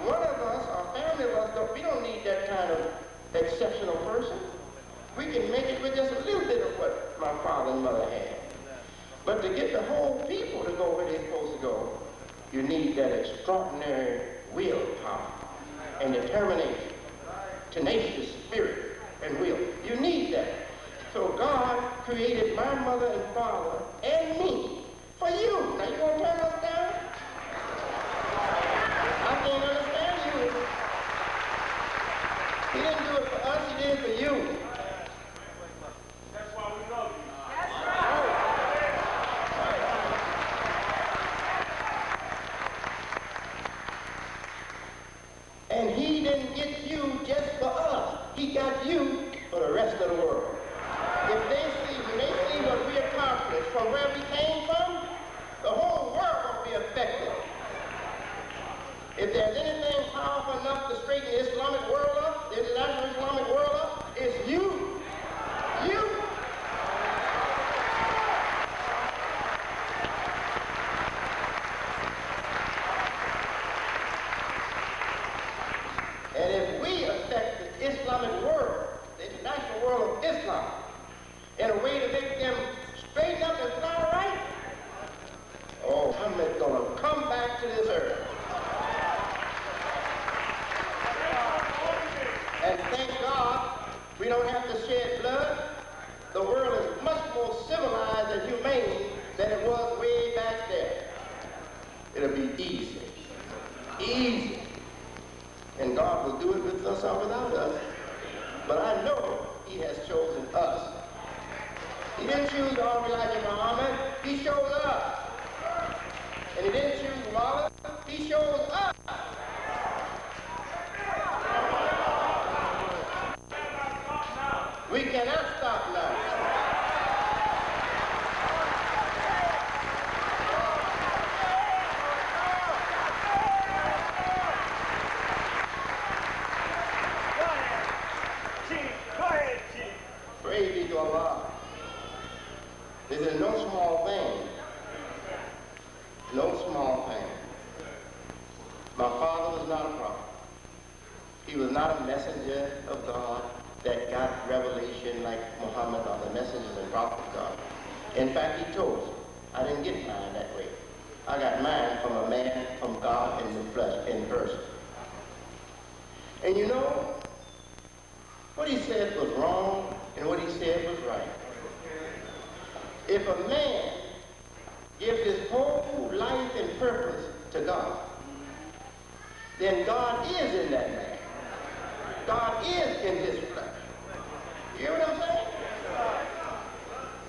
[SPEAKER 1] One of us, our family of us, we don't need that kind of exceptional person. We can make it with just a little bit of what my father and mother had. But to get the whole people to go where they're supposed to go, you need that extraordinary willpower and determination, tenacious spirit and will. You need that. So God created my mother and father and me for you. Now you want to turn us down? I can't understand you. He didn't do it for us, he did it for you.
[SPEAKER 2] That's why we love you.
[SPEAKER 1] And he didn't get you just for us. He got you for the rest of the world. If they see, when they see what we accomplished from where we came from, the whole world will be affected. If there's anything powerful enough to straighten the Islamic world up, the international Islamic world up, it's you. You. And if we affect the Islamic world, the international world of Islam, in a way to make them straighten up and fly right, oh, Muhammad's going to come back to this earth. And thank God we don't have to shed blood. The world is much more civilized and humane than it was way back there. It'll be easy. Easy. And God will do it with us or without us. But I know he has chosen us. He didn't choose Elijah Muhammad, he chose us. And he didn't choose Wallace, he chose us. We cannot stop now. Praise be to Allah. This is My father was not a prophet. He was not a messenger of God that got revelation like Mohammed or the messengers and prophets of God. In fact, he told us, I didn't get mine that way. I got mine from a man from God in the flesh, in person. And you know, what he said was wrong and what he said was right. If a man gives his whole life and purpose to God, then God is in that man. God is in his flesh. You hear what I'm saying?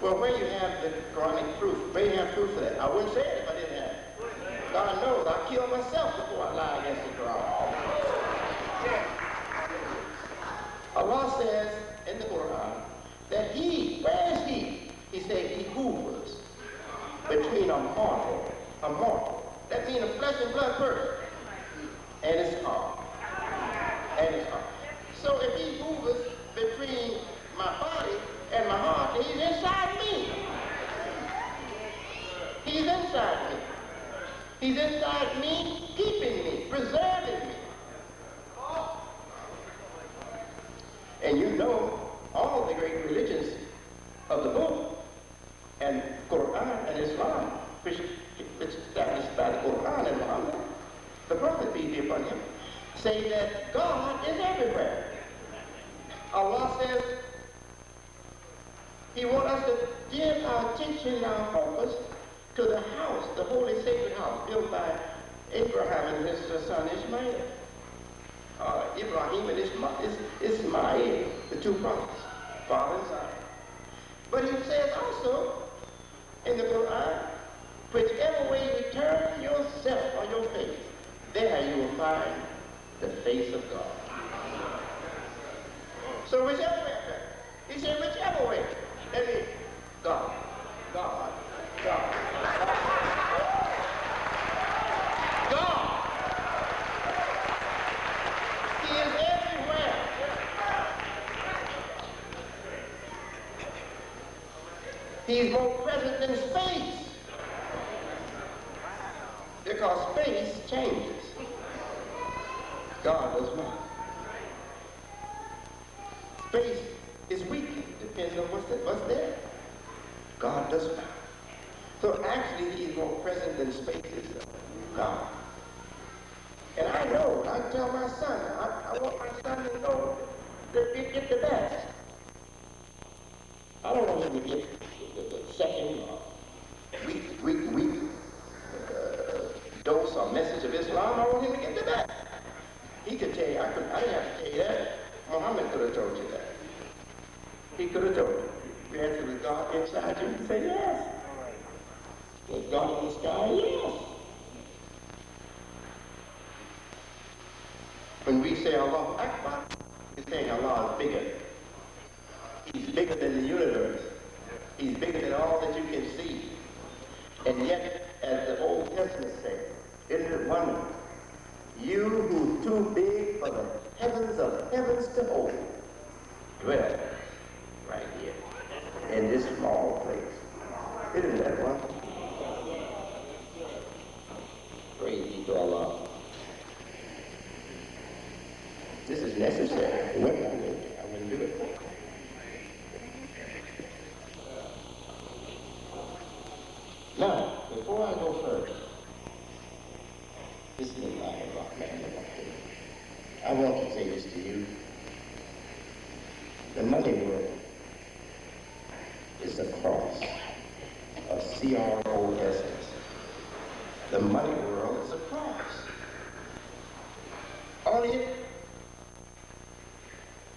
[SPEAKER 1] Well, where you have the Quranic proof, where you have proof of that? I wouldn't say it if I didn't have it. God knows I kill myself before I lie against the Quran. Allah says in the Quran that he, where is he? He said he hovers between a mortal. That means a flesh and blood person, and his heart. And his heart. So if he hovers between my body and my heart, he's inside me. He's inside me. He's inside me, keeping me, preserving me. And you know all the great religions of the book and Quran and Islam, which is established by the Quran and Muhammad, the Prophet peace be upon him, say that God is everywhere. Allah says he wants us to give our attention and our focus to the house, the holy sacred house built by Abraham and his son Ishmael. Ibrahim and Ismail, the two prophets, father and son. But he says also in the Quran, whichever way you turn yourself or your face, there you will find the face of God. So whichever way, he said whichever way, that means God, God, God, God. He is everywhere. He's more present than space. Because space changes. God does not. Space is weakened, depending on what's there. God does not. So actually, he's more present than space is God. And I know, I tell my son, I want my son to know that we get the best. I don't want him to get the second weak dose or message of Islam. I want him to get the best. He could tell you, I didn't have to tell you that. Muhammad could have told you that. He could have told you. You answer with God inside you, you say yes. Was God in the sky? Yes. When we say Allahu Akbar, we're saying Allah is bigger. He's bigger than the universe. He's bigger than all that you can see. And yet, as the Old Testament says, isn't it wonderful? You who's too big for the heavens of heavens to hold, dwell right here in this small place. Isn't that wonderful? Praise be to Allah. This is necessary. I wouldn't do it. Now, before I go further, I want to say this to you. The money world is the cross of CROSS. The money world is a cross. On it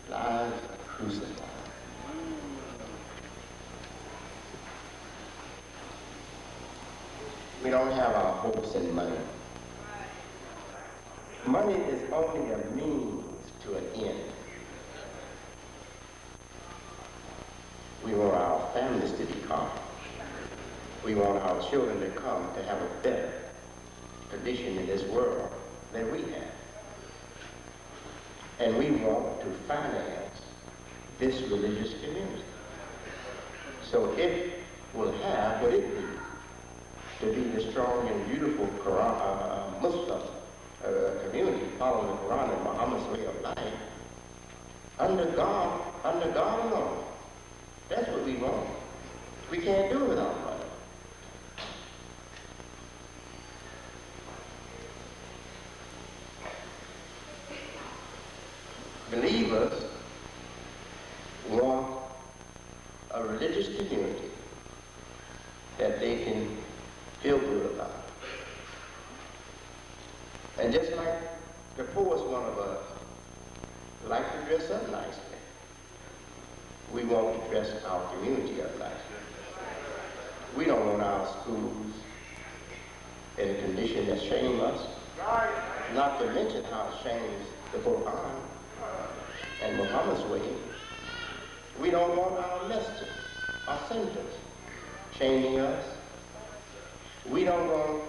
[SPEAKER 1] lies crucified. We don't have our hopes in money. Money is only a means to an end. We want our families to be calm. We want our children to come to have a better condition in this world than we have. And we want to finance this religious community. So it will have what it needs to be the strong and beautiful Muslim follow the Quran and Muhammad's way of life, under God alone. That's what we want. We can't do it without money. Believers want a religious community that they can feel good about. And just like the poorest one of us like to dress up nicely, we want to dress our community up nicely. We don't want our schools in a condition that shame us, not to mention how it shames the Quran and Muhammad's way. We don't want our messages, our centers, shaming us. We don't want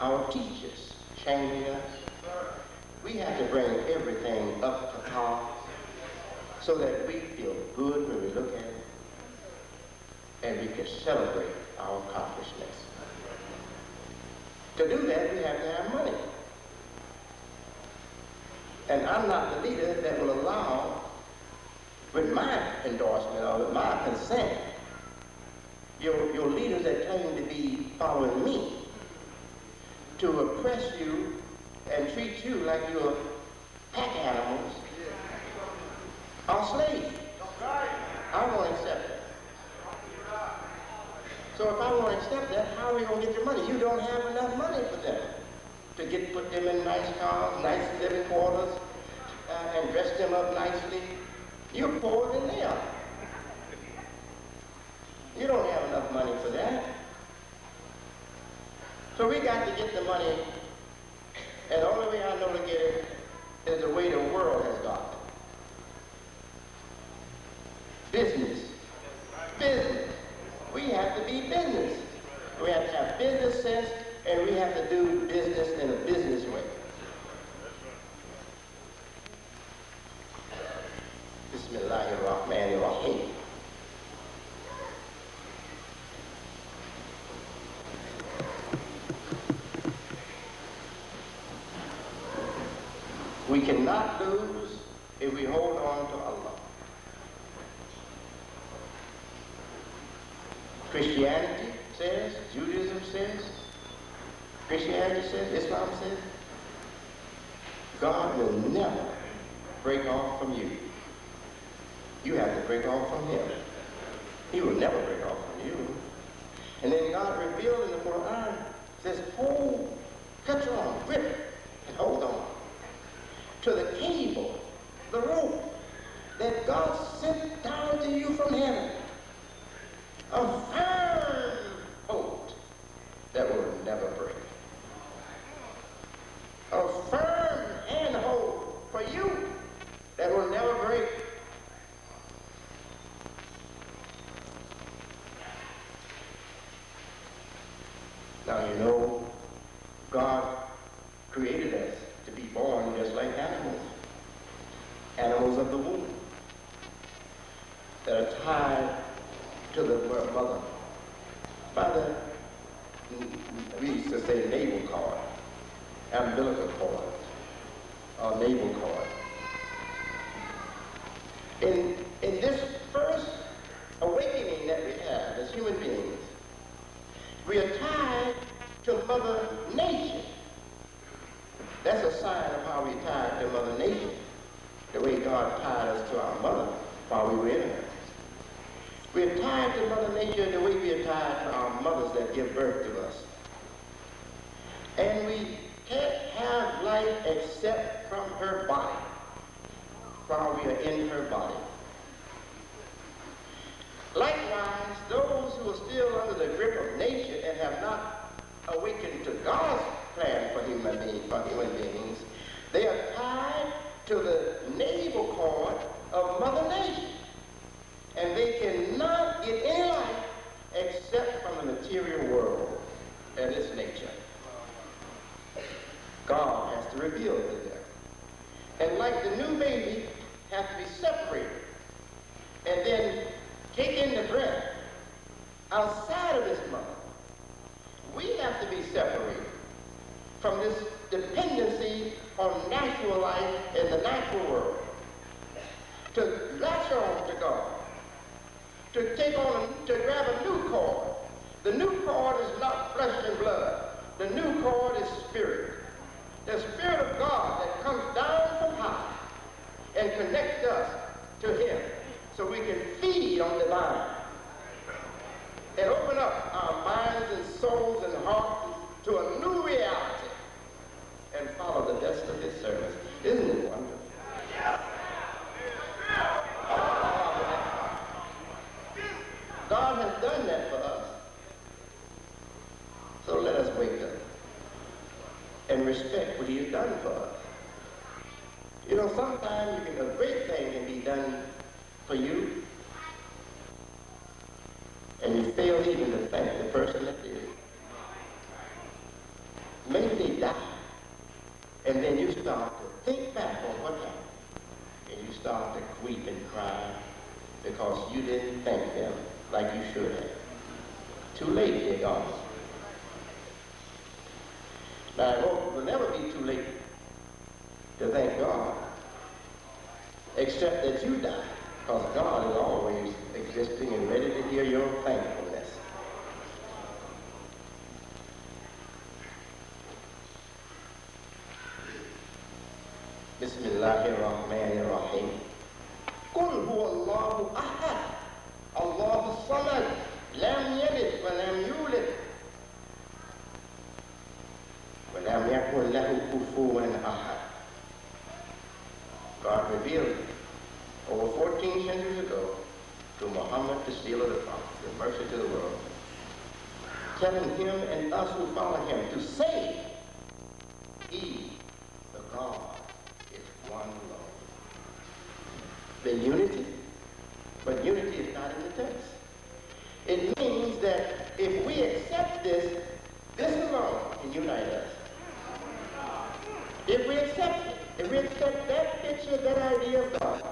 [SPEAKER 1] our teachers shaming us. We have to bring everything up to par so that we feel good when we look at it and we can celebrate our accomplishments. To do that, we have to have money. And I'm not the leader that will allow, with my endorsement or with my consent, your leaders that claim to be following me, to oppress you and treat you like you're pack animals or slaves. I won't accept that. So if I won't accept that, how are we going to get your money? You don't have enough money for them to put them in nice cars, nice living quarters, and dress them up nicely. You're poorer than they are. You don't have enough money for that. So we got to get the money, and the only way I know to get it is the way the world has got it. Business. Business. We have to be business. We have to have business sense, and we have to do business in a business way. Bismillahirrahmanirrahim. We cannot lose if we hold on to Allah. Christianity says, Judaism says, Christianity says, Islam says, God will never break off from you. You have to break off from him. He will never break off from you. And then God revealed in the Quran, says, hold, cut your arm, grip it, and hold on to the cable, the rope that God sent down to you from heaven. A firm hold that will never break. A firm handhold for you that will never break. Now you know, God created us to be born just like animals. Animals of the womb that are tied to the mother by the, we used to say navel cord, umbilical cord, or navel cord. In this first awakening that we have as human beings, we are tied to Mother Nature. That's a sign of how we tied to Mother Nature, the way God tied us to our mother while we were in her. We're tied to Mother Nature the way we are tied to our mothers that give birth to us. And we can't have life except from her body while we are in her body. Likewise, those who are still under the grip of nature and have not awakened to God's plan for human beings, they are tied to the navel cord of Mother Nature. And they cannot get any life except from the material world and its nature. God has to reveal it to them. And like the new baby has to be separated and then take in the breath outside of his mother, we have to be separated from this dependency on our natural life in the natural world, to latch on to God, to grab a new cord. The new cord is not flesh and blood. The new cord is spirit. The Spirit of God that comes down from high and connects us to Him so we can feed on the vine and open up our minds and souls and hearts to a new reality and follow the rest of His service. Isn't it wonderful? God has done that for us. So let us wake up and respect what He has done for us. You know, sometimes a great thing can be done for you, and you fail even to thank the person that did it. Maybe they die, and then you start to think back on what happened, and you start to weep and cry because you didn't thank them like you should have. Too late, dear God. Now, I hope it will never be too late to thank God, except that you die, because God is always existing and ready to hear your thankfulness. Bismillahirrahmanirrahim. Qul huwa Allahu ahad, Allahu samad, lam yalid wa lam yulid, وَلَمْ يَكُنْ لَهُ كُفُوًا أَحَدٌ. God revealed over 14 centuries ago to Mohammed, the seal of the prophet, the mercy to the world, telling him and us who follow him to say, He, the God, is one Lord. The unity, but unity is not in the text. It means that if we accept this alone can unite us. If we accept it, if we accept that picture, that idea of God,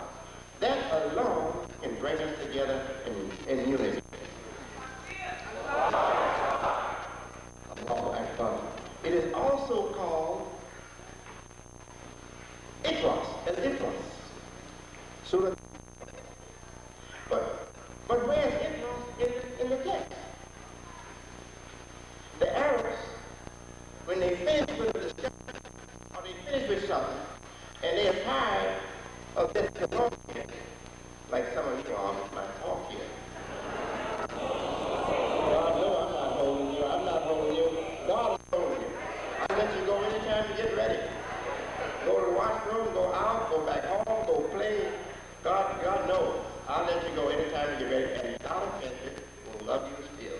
[SPEAKER 1] that alone can bring us together in unity. Allahu Akbar. It is also called Ikhlas, al-Ikhlas. So but where's Ikhlas in the text? The Arabs, when they finish with the discussion, or they finish with something, and they are tired of this belonging, like some of you all might talk here. God, no, I'm not holding you. I'm not holding you. God is holding you. I'll let you go anytime you get ready. Go to the washroom, go out, go back home, go play. God knows. I'll let you go anytime you get ready, and God will love you still.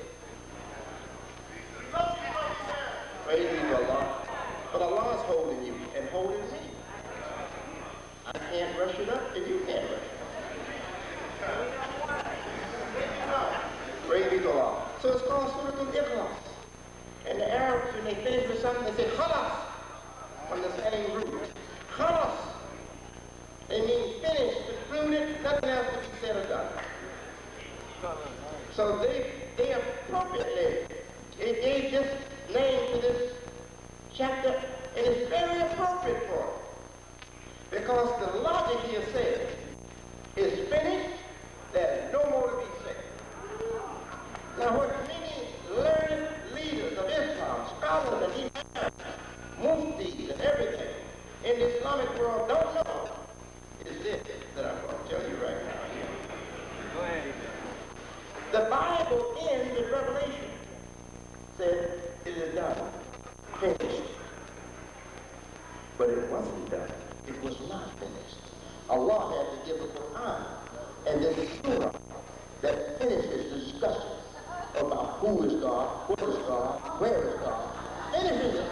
[SPEAKER 1] Praise be to Allah. But Allah is holding you and holding me. I can't rush it up if you can't rush it up. Praise be to Allah. So it's called Surah Al-Ikhlas. And the Arabs, when they finish with something, they say khalas, from the same root. Khalas. It means finished, concluded, nothing else to be said or done. So they appropriately, it gave this name to this chapter, and it's very appropriate for it. Because the logic here says, it's finished, there's no more to be said. Now what many learned leaders of Islam, scholars and imams, muftis and everything in the Islamic world don't know is this that I'm going to tell you right now here. Go ahead. The Bible ends with Revelation. Said it is done, finished. But it wasn't done. It was not finished. Allah had to give the Quran and this surah that finishes the discussion about who is God, what is God, where is God, finishes it.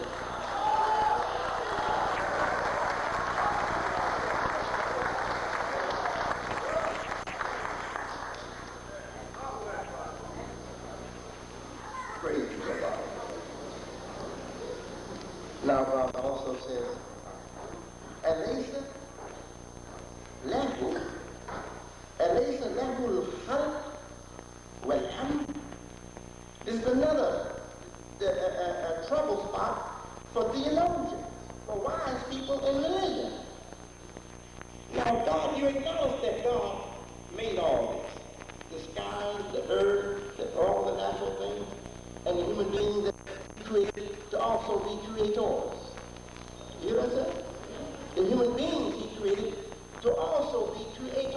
[SPEAKER 1] Praise be to Allah. Now God also says, أليس له الخلق والحمد. This is another trouble spot for theologians. Well, why is people and religion. Now, God, you acknowledge that God made all this. The skies, the earth, all the natural things, and the human beings that he created to also be creators. You hear what I said? The human beings he created to also be creators.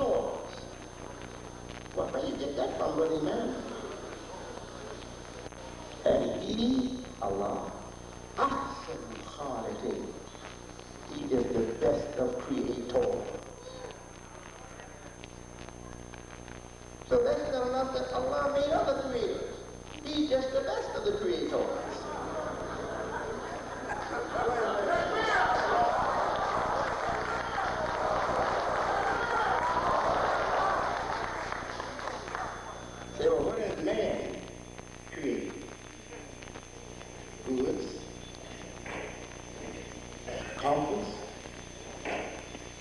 [SPEAKER 1] Well, where you get that from, brother man? And he, Allah, Ahsan Khaliqin. He is the best of creators. So that's not enough that Allah made other creators. He's just the best of the creators. Say, well, what is man created? Woods, compass,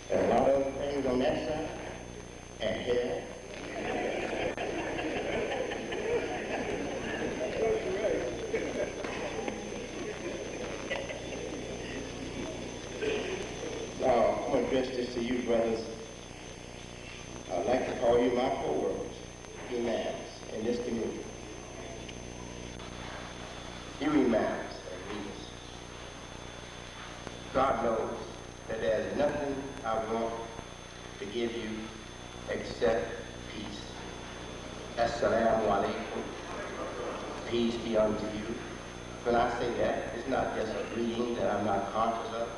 [SPEAKER 1] and a lot of other things on that side, and hair. Now, I'm going to address this to you, brothers. I'd like to call you my co-workers, imams, in this community. You imams and leaders. God knows that there's nothing I want to give you except peace. Assalamu alaikum. Peace be unto you. When I say that, it's not just a greeting that I'm not conscious of.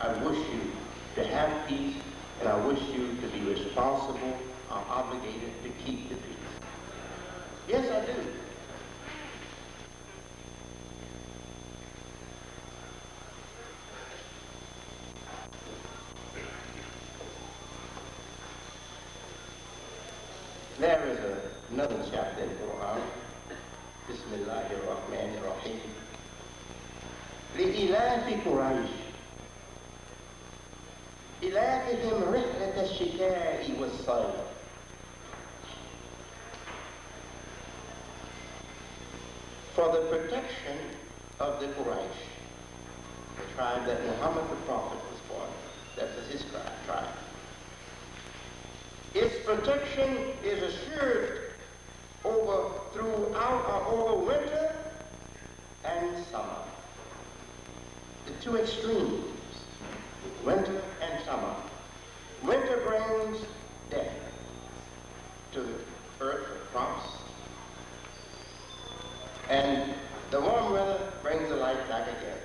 [SPEAKER 1] I wish you to have peace, and I wish you to be responsible or obligated to keep the peace. Yes, I do. There is another chapter in the Quran. Bismillahirrahmanirrahim. لإلاف قريش إلافهم رحلة الشتاء والصيف. For the protection of the Quraysh, the tribe that Muhammad the Prophet was born, that was his tribe. Its protection is assured over winter and summer. The two extremes, winter and summer. Winter brings death to the earth and crops, and the warm weather brings the light back again.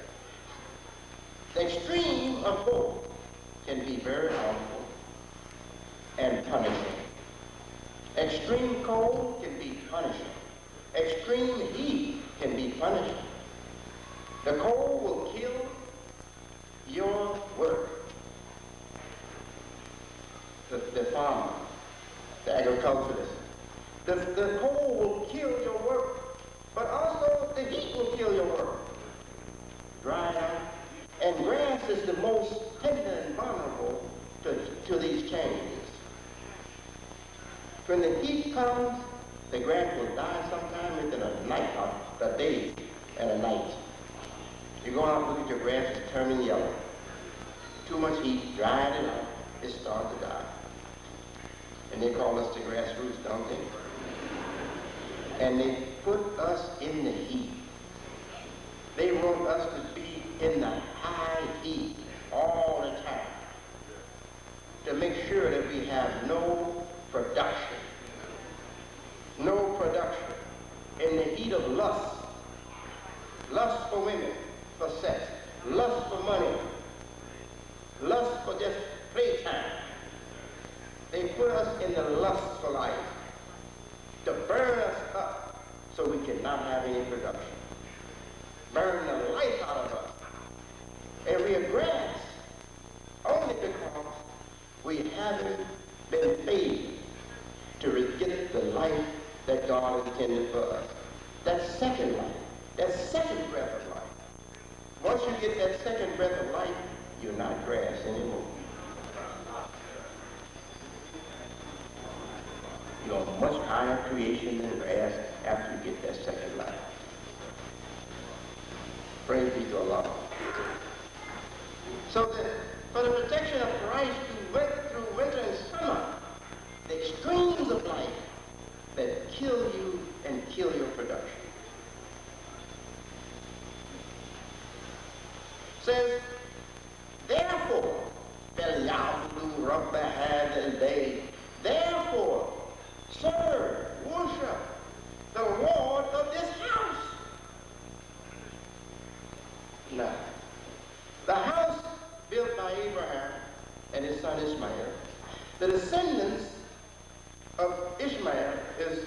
[SPEAKER 1] The extreme of both can be very harmful and punishing. Extreme cold can be punishing. Extreme heat can be punishing. The cold will kill your work. The farmer, the agriculturalist. The cold will kill your work, but also the heat will kill your work. Dry out. And grass is the most tender and vulnerable to these changes. When the heat comes, the grass will die sometime within a day and a night. You go out and look at your grass, it's turning yellow. Too much heat, dried it out, it starts to die. And they call us the grassroots, don't they? And they put us in the heat. They want us to be in the high heat all the time to make sure that we have no production. No production. In the heat of lust. Lust for women, for sex. Lust for money. Lust for just playtime. They put us in the lust for life to burn us up so we cannot have any production. Burn the life out of us. And we are grass only because we haven't been fed to get the life that God intended for us. That second life, that second breath of life. Once you get that second breath of life, you're not grass anymore. You're a much higher creation than grass after you get that second life. Praise be to Allah. So that for the protection of Christ through winter and summer, the extremes of life that kill you and kill your production. Says, therefore, Eliyahu rubbed their hands and they, therefore, serve, worship the Lord of this house. Now, the house built by Abraham and his son Ishmael, the descendants of Ishmael is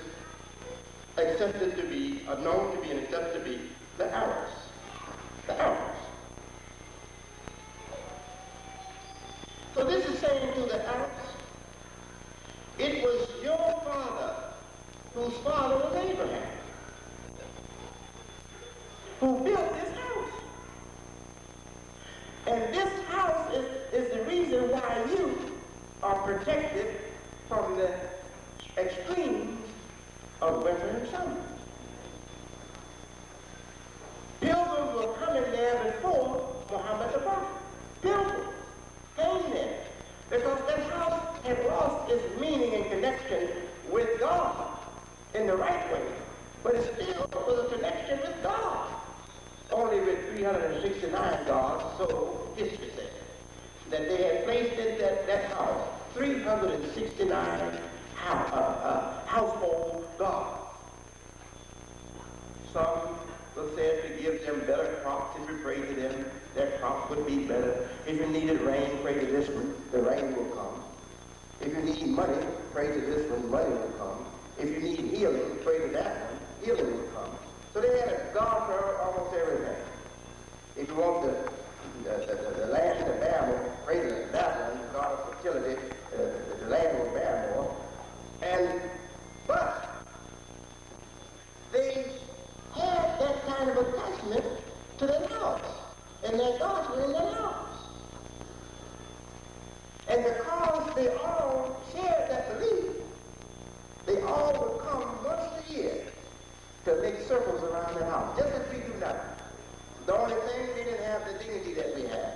[SPEAKER 1] accepted to be, or known to be and accepted to be, the Arabs. The Arabs. So this is saying to the Arabs, it was your father, whose father was Abraham, who built this house. And this house is the reason why you are protected from the extremes of winter and summer. Pilgrims were coming there before Mohammed the Prophet. Pilgrims came there because that house had lost its meaning and connection with God in the right way, but it still was a connection with God. Only with 369 gods, so history says, that they had placed in that house 369 household gods. Some were said to give them better crops. If you pray to them, their crops would be better. If you needed rain, pray to this one, the rain will come. If you need money, pray to this one, money will come. If you need healing, pray to that one, healing will come. So they had a God for almost everything. If you want the land to bear more, pray to that one, God of fertility, the land will bear more. But they had that kind of attachment to their house, and their gods were in their house. And because they all shared that belief, they all would come once a year to make circles around their house, just as we do now. The only thing, they didn't have the dignity that we have.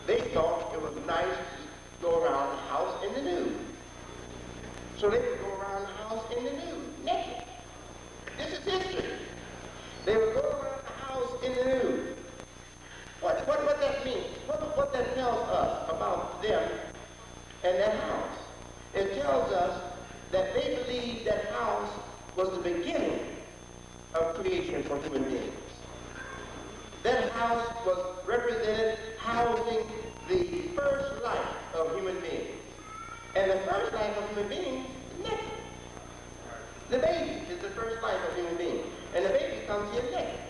[SPEAKER 1] They thought it was nice to go around the house in the nude. So they would go around the house in the nude, naked. This is history. They would go around the house in the nude. What that means, what that tells us about them and that house, it tells us that they believed that house was the beginning of creation for human beings. That house was represented housing the first life of human beings. And the first life of human beings is naked. The baby is the first life of human beings. And the baby comes here naked.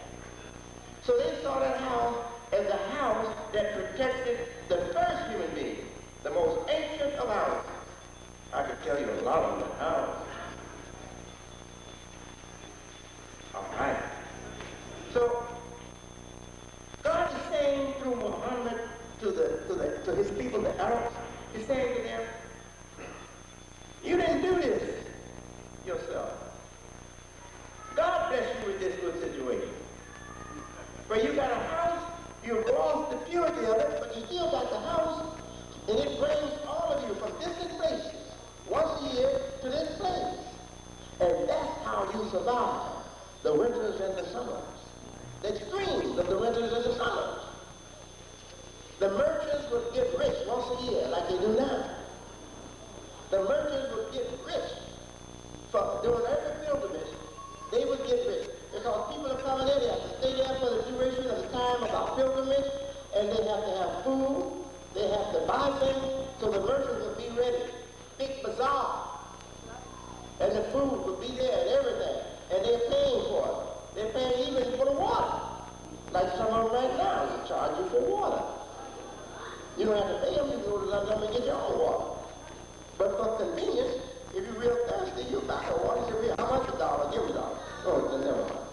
[SPEAKER 1] So they saw that house as a house that protected the first human being, the most ancient of houses. I could tell you a lot on the house. All right. So God is saying through Muhammad to his people, the Arabs, he's saying to them, you didn't do this yourself. God bless you with this good situation. Where you got a house, you've lost the purity of it, but you still got the house, and it brings all of you from distant places once a year to this place. And that's how you survive the winters and the summers. The extremes of the winters and the summers. The merchants would get rich once a year, like they do now. The merchants would get rich for doing every pilgrimage. They would get rich because people are coming in. They have to stay there for the duration of the time of our pilgrimage, and they have to have food. They have to buy things, so the merchants would be ready. Big bazaar, and the food would be there and everything, and they're paying for it. They're paying even for the water. Like some of them right now, they charge you for water. You don't have to pay them, you can go to London and get your own water. But for convenience, if you're real thirsty, you buy the water. You say, how much $1? Give $1. Oh, never mind.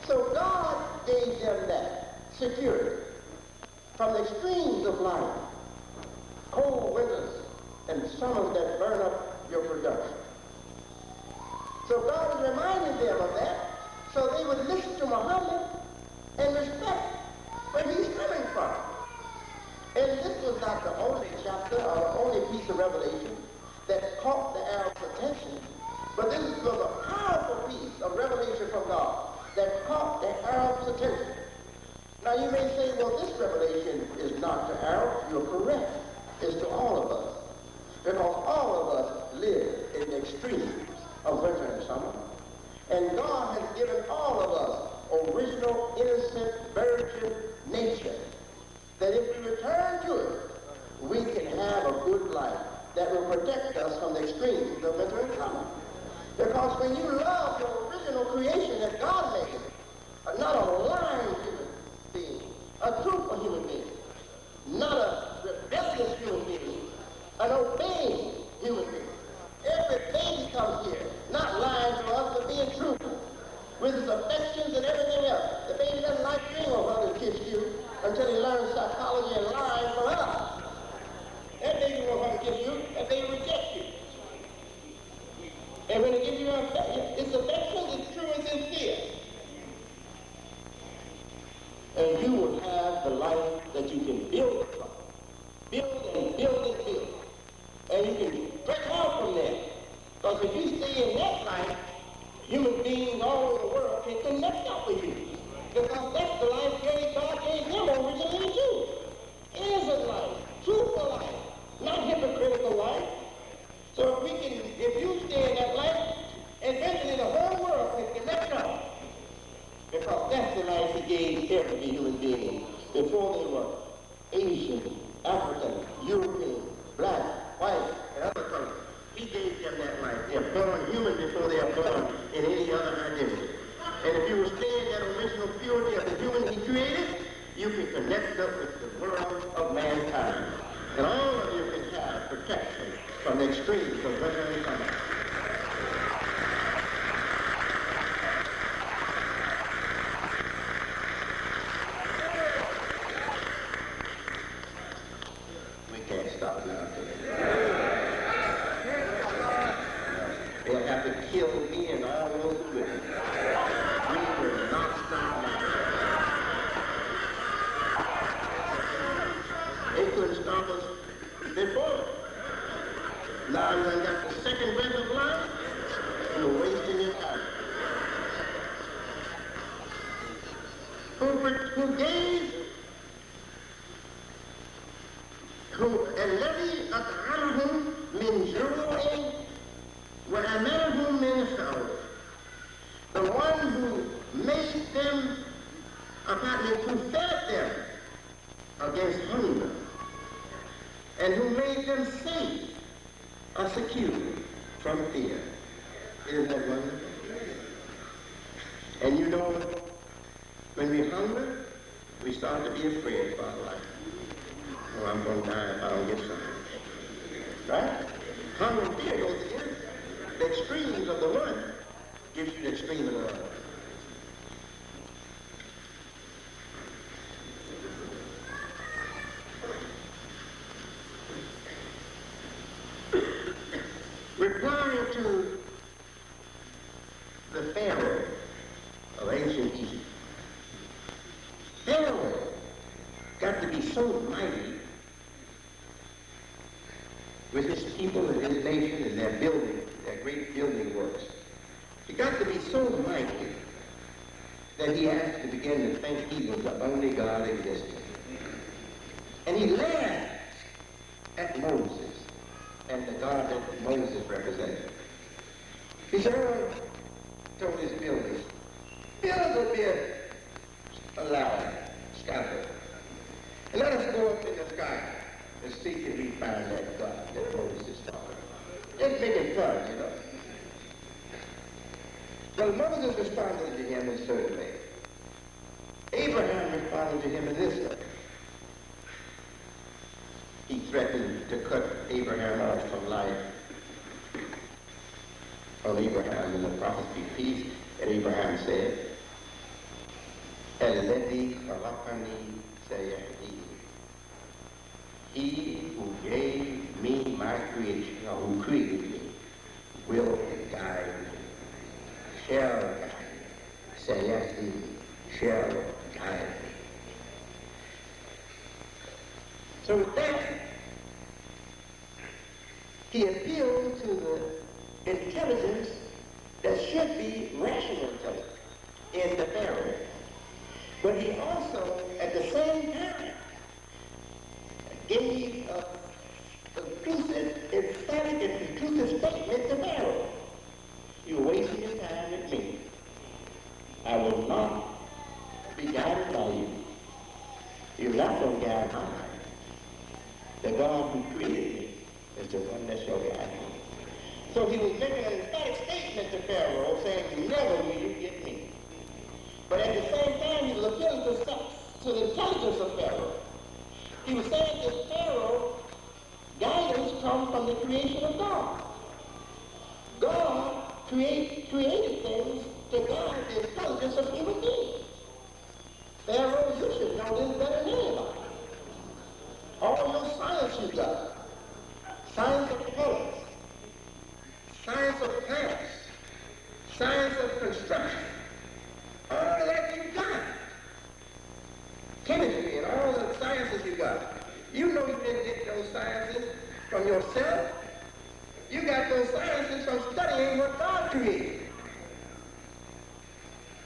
[SPEAKER 1] So God gave them that security from the extremes of life, cold winters and summers that burn up your production. So God was reminding them of that, so they would listen to Muhammad and respect where he's coming from. chapter, or the only piece of revelation that caught the Arab's attention, but this was a powerful piece of revelation from God that caught the Arab's attention. Now you may say, well, this revelation is not to Arabs. You're correct. It's to all of us. Because all of us live in the extremes of winter and summer. And God has given all of us original, innocent, virgin nature, that if we return to it, we can have a good life that will protect us from the extremes of winter and summer. Because when you love your original creation that God made, not a lying human being, a truthful human being, not a rebellious human being, an obeying human being. Every baby comes here, not lying to us, but being truthful, with his affections and everything else. The baby doesn't like being on other kids' you until he learns psychology and lying from us. That baby won't want to kiss you, and they reject you. And when they give you it's affection, it's true and sincere. And you will have the life that you can build from. Build and build and build. And you can break out from there. Because if you stay in that life, human beings all over the world can connect up with you. Because that's the life God gave them originally too. Innocent life, truthful life, not hypocritical life. So if you stay in that life, eventually the whole world can connect up. Because that's the life He gave every human being before they were Asian, African, European, black, white, and other colors. He gave them that life. They are born human before they are born in any other identity. And if you will stay in that original purity of the human He created, you can connect up with the world of mankind. And all of you can have protection from the extremes of winter and summer. We can't stop now. They'll have to kill me and all those with me. We will not stop now. They couldn't stop us before. Now you done got the second breath of life, you're wasting your time. الذي أطعمهم من جوع وأمنهم من خوف. The one who made them, who fed them against hunger, and who made them safe or secure from fear. Isn't that wonderful? And you know, when we're hungry, we start to be afraid about life. Oh, I'm going to die if I don't get something. Right? Hunger and fear goes together. The extremes of the one gives you the extreme of the other. Replying to the Pharaoh of ancient Egypt. Pharaoh got to be so mighty with his people and his nation and their building, their great building works. He got to be so mighty that he had to begin to think he was the only God existing. And he laughed at Moses and the God that Moses represented. He said, "Oh," told his builders, "build a bit aloud, scaffold, and let us go up in the sky and see if we find that God that Moses is talking about." Just making fun, you know. Well, Moses responded to him in a certain way. Abraham responded to him in this way. He threatened to cut Abraham off from life. On Abraham and the prophet be peace, and Abraham said, "Alladhi khalaqani sayahdi." He who gave me my creation, or who created me, will guide me, shall guide me, sayahdi, shall guide me. So with that, He appealed to the intelligence that should be rational in the Pharaoh. But he also, at the same time, gave a conclusive, emphatic, and conclusive statement to Pharaoh. You're wasting your time with me. I will not be guided by you. You're not going to guide my life. The God who created me is the one that shall guide me. So he was making an emphatic statement to Pharaoh, saying, never will you get me. But at the same time, he was appealing to the intelligence of Pharaoh. He was saying that Pharaoh, guidance comes from the creation of God. God created things to guide the intelligence of human beings. Pharaoh, you should know this better than anybody. All your science you got, science of colors, science of plants, science of construction, all that you got. Chemistry and all the sciences you got. You know you didn't get those sciences from yourself. You got those sciences from studying what God created.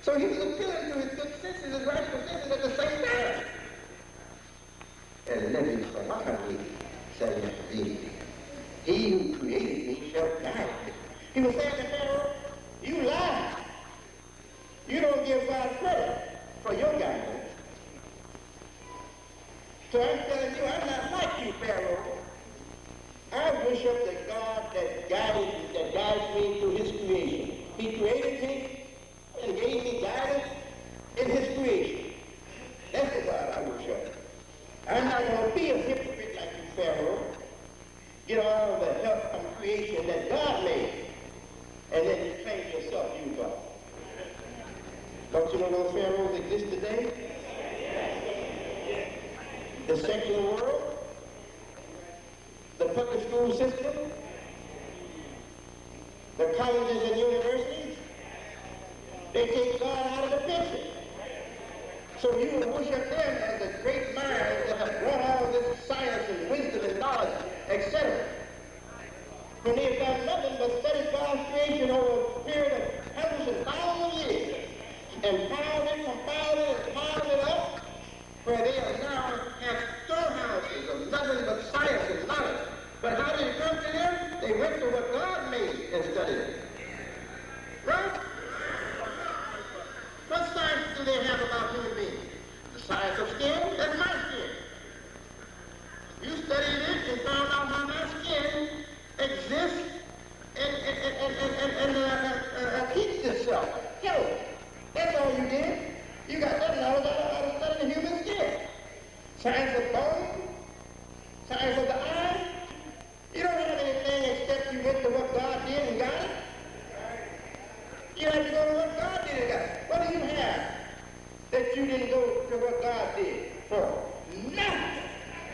[SPEAKER 1] So he was appealing to his good senses, his rational senses at the same time. And then he said, Mohammed said, he who created me shall guide me. He was saying to Pharaoh, you lie. You don't give God credit for your guidance. So I'm telling you, I'm not like you, Pharaoh. I worship the God that guides me through his creation. He created me and gave me guidance in his creation. That's the God I worship. I'm not going to be a hypocrite like you, Pharaoh. Get all the help from creation that God made, and then you claim yourself you God. Don't you know those pharaohs exist today? The secular world, the public school system, the colleges and universities, they take God out of the picture. So you will worship them as the great minds that have brought all this science and wisdom and knowledge, etc. When they have done nothing but study God's creation over a period of hundreds and thousands of years, and piled it, compiled it, and piled it up, where they are now have storehouses of nothing but science and knowledge. But how did it come to them? They went to what God made and studied it. Right? What science do they have about human beings? The science of skin? That's my skin. You studied it and found out how my skin exists and keeps itself healthy. That's all you did. You got that knowledge out of studying the human skin. Science of bone, science of the eye. You don't have anything except you went to what God did and got it. You have to go to what God did and got it. What do you have that you didn't go to what God did for? Nothing.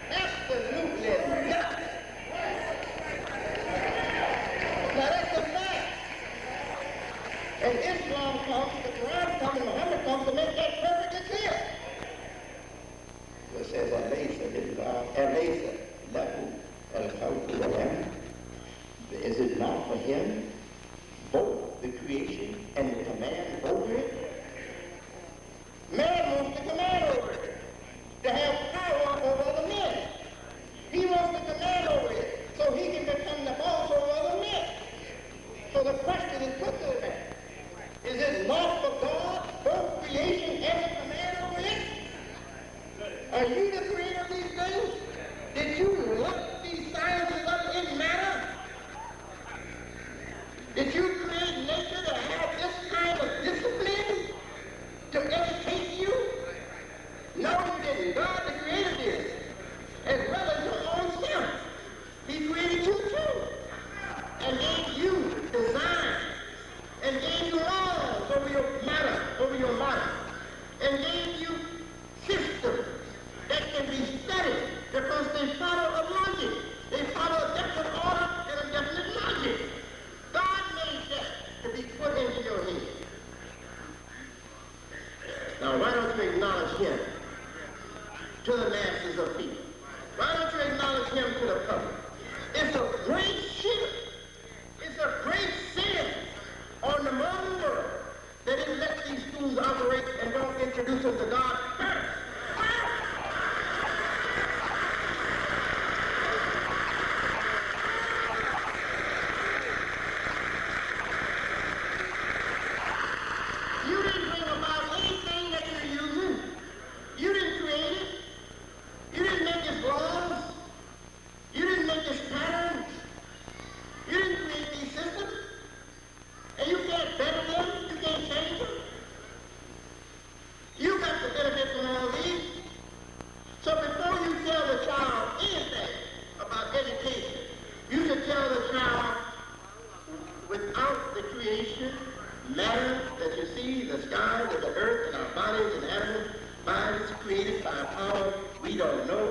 [SPEAKER 1] Absolutely nothing. Now that's the fact. And Islam comes, the Quran comes, and Muhammad comes to make that perfectly clear. It says, Alaysa lahu al-khalqu wal-amr. Is it not for him both the creation and the command over it? Man wants the command over it, to have power over other men. He wants the command over it, so he can become the boss over other men. So the question is put to the man. Is it not for God, both creation and the command over it? Are you the creator of these things? Did you look these sciences up in matter? Did you create nature to have this kind of discipline to educate you? No, you didn't. God, the creator, did. As well as your own self. He created you too. And gave you design. And gave you laws over your matter, over your life. And gave you systems that can be studied because they follow a logic. They follow a definite order and a definite logic. God made that to be put into your head. Now, why don't you acknowledge him to the masses of people? Why don't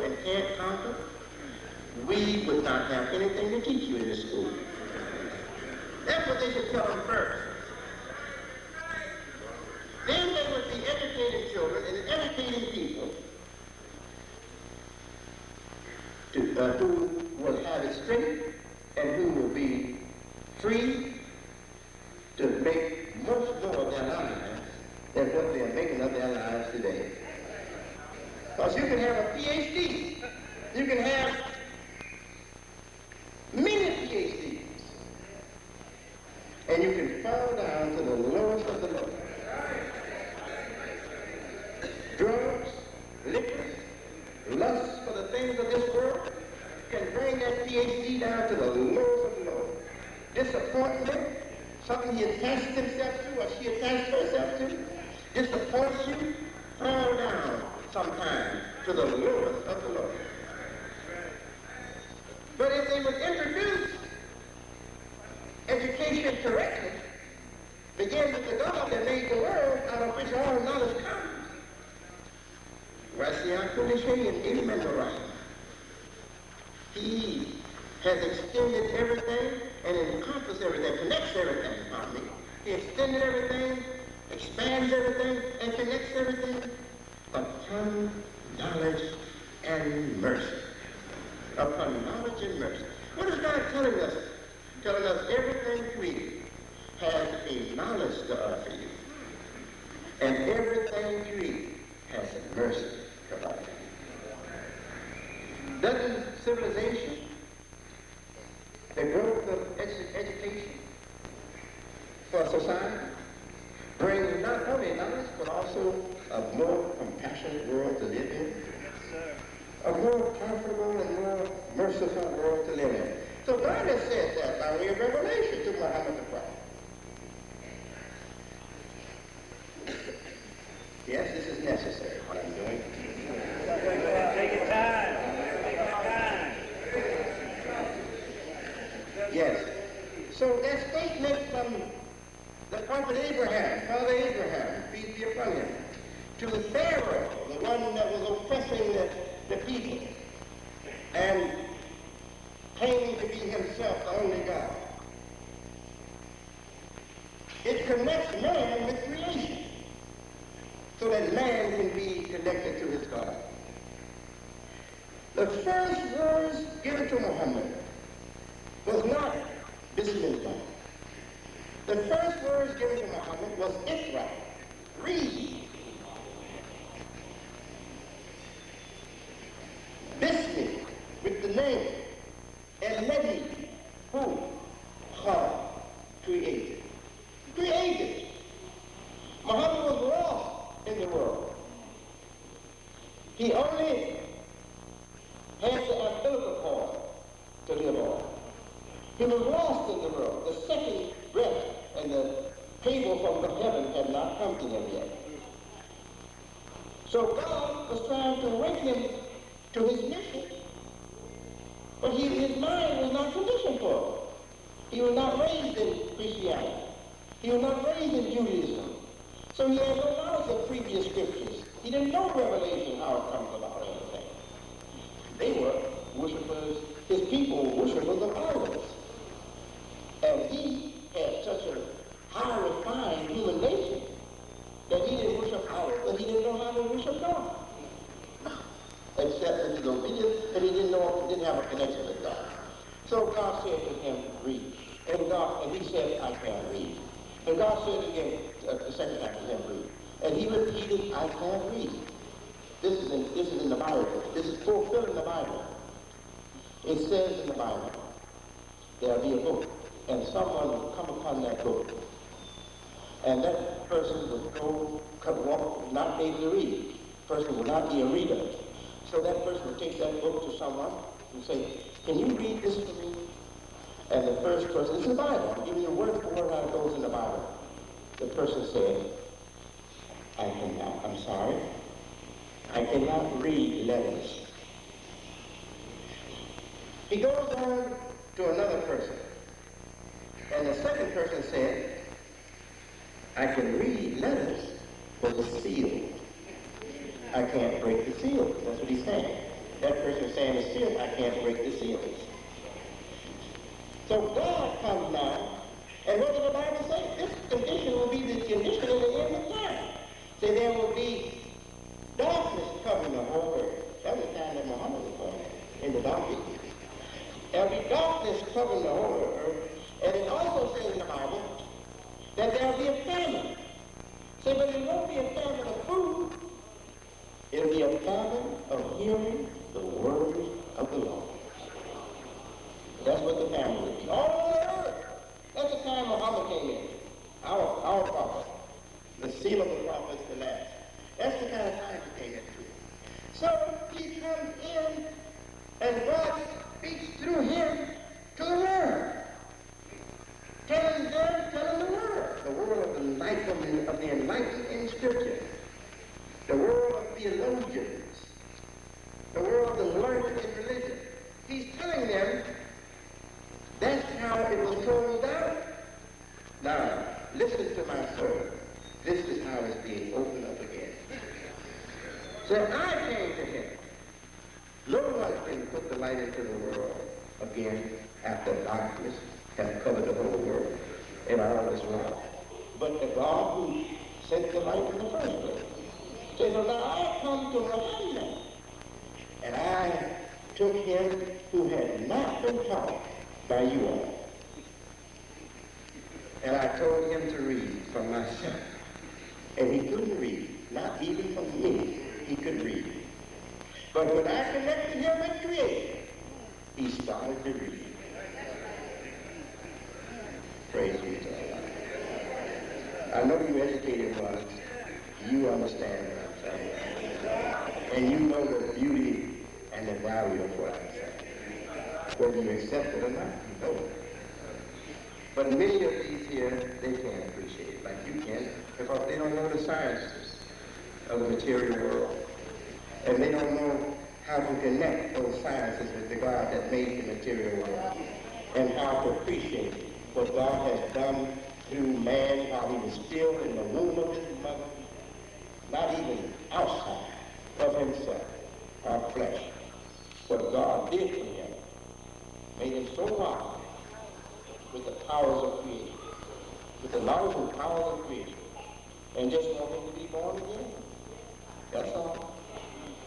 [SPEAKER 1] and can't conquer, we would not have anything to teach you in this school. That's what they should tell them first. Then they would be educating children and educating people who will have it straight and who will be free to make much more of their lives than what they're making of their lives today. Because you can have a PhD, you can have many PhDs, and you can fall down to the lowest of the low. Drugs, liquor, lust for the things of this world can bring that PhD down to the lowest of the low. Disappointment, something he attached himself to or she attached herself to, disappoints you, fall down sometime to the lowest of the low. But if they would introduce education correctly, begin with the God that made the world out of which all knowledge comes. He has extended everything and encompassed everything, connects everything, pardon me. He extended everything, expands everything, and connects everything upon knowledge and mercy. Upon knowledge and mercy. What is God telling us? Telling us everything created has a knowledge to offer you. And everything created has a mercy to offer you. Doesn't civilization, the growth of education for society, bring not only knowledge, but also a more compassionate world to live in? A more comfortable and more merciful world to live in. So God has said that by way of revelation to Mohammed the Prophet. Yes, this is necessary, what I'm doing.
[SPEAKER 2] Take your time. Take your time.
[SPEAKER 1] Yes. So that statement from the prophet Abraham, Father Abraham, peace be upon him, to the Pharaoh, the one that was oppressing the people, and claiming to be himself the only God. It connects man with creation, so that man can be connected to his God. The first words given to Muhammad was not Bismillah. The first words given to Muhammad was Iqra, read. Bismillah, with the name, and Nabi, who? God, created. Created. Muhammad was lost in the world. He only had the umbilical cord to live on. He was lost in the world. The second breath and the cable from heaven had not come to him yet. So God was trying to awaken him to his mission, but his mind was not conditioned for it. He was not raised in Christianity. He was not raised in Judaism. So he had no knowledge of previous scriptures. He didn't know Revelation, how it comes about or anything. They were worshipers, his people were worshipers of idols. And he had such a high refined human nature that he didn't worship idols, but he didn't know how to worship God. Except in his obedience, and he didn't have a connection with God. So God said to him, read. And he said, I can't read. And God said again, the second time to him, read. And he repeated, I can't read. This is in the Bible. This is fulfilling the Bible. It says in the Bible, there'll be a book, and someone will come upon that book. And that person will walk, not be able to read. The person will not be a reader. So that person will take that book to someone and say, can you read this to me? And the first person, this is the Bible, I'm giving you word for word how it goes in the Bible. The person said, I cannot, I'm sorry, I cannot read letters. He goes on to another person. And the second person said, I can read letters, but the seal, I can't break the seal. That's what he's saying. That stand still, I can't break the seals. So God comes now, and what does the Bible say? This condition will be the condition in the end of time. So there will be darkness covering the whole earth. That was the time that Mohammed was born in the donkey. There will be darkness covering the whole earth. And it also says in the Bible that there will be a famine. So, but it won't be a famine of food. It will be a famine of hearing the words of the Lord. That's what the famine will be. All over the earth. That's the time Muhammad came in. Our prophet. The seal of the prophet is the last. That's the kind of time he came into. So he comes in and God speaks through him to the world. Telling the world of the enlightenment of the enlightened in Scripture, the world of theologians, the world of the learned in religion. He's telling them that's how it was told out. Now, listen to my sermon. This is how it's being opened up again. So I came to him. No one can put the light into the world again after darkness has covered the whole world and all is wrong. But the God who sent the light in the first place said, well, now I come to Muhammad. And I took him who had not been taught by you all. And I told him to read from myself. And he couldn't read, not even from me. He could read. But when I connected him with creation, he started to read. Praise be to Allah. I know you educated ones. You understand what I'm saying. And you know the beauty and the value of what I'm saying. Whether you accept it or not, you know it. But many of these here, they can't appreciate it like you can because they don't know the sciences of the material world. And they don't know how to connect those sciences with the God that made the material world and how to appreciate what God has done through man while he was still in the womb of his mother, not even outside of himself, our flesh. What God did for him made him so wise with the powers of creation, with the knowledge and powers of creation, and just want him to be born again. That's all.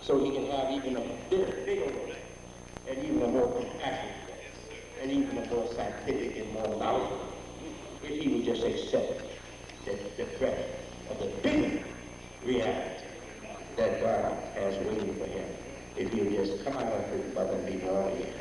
[SPEAKER 1] So he can have even a bigger work, and even a more compassionate work, and even a more scientific and more knowledgeable, if he would just accept the threat of the bigger reality that God has waiting for him, if he would just come out of his mother and be born again.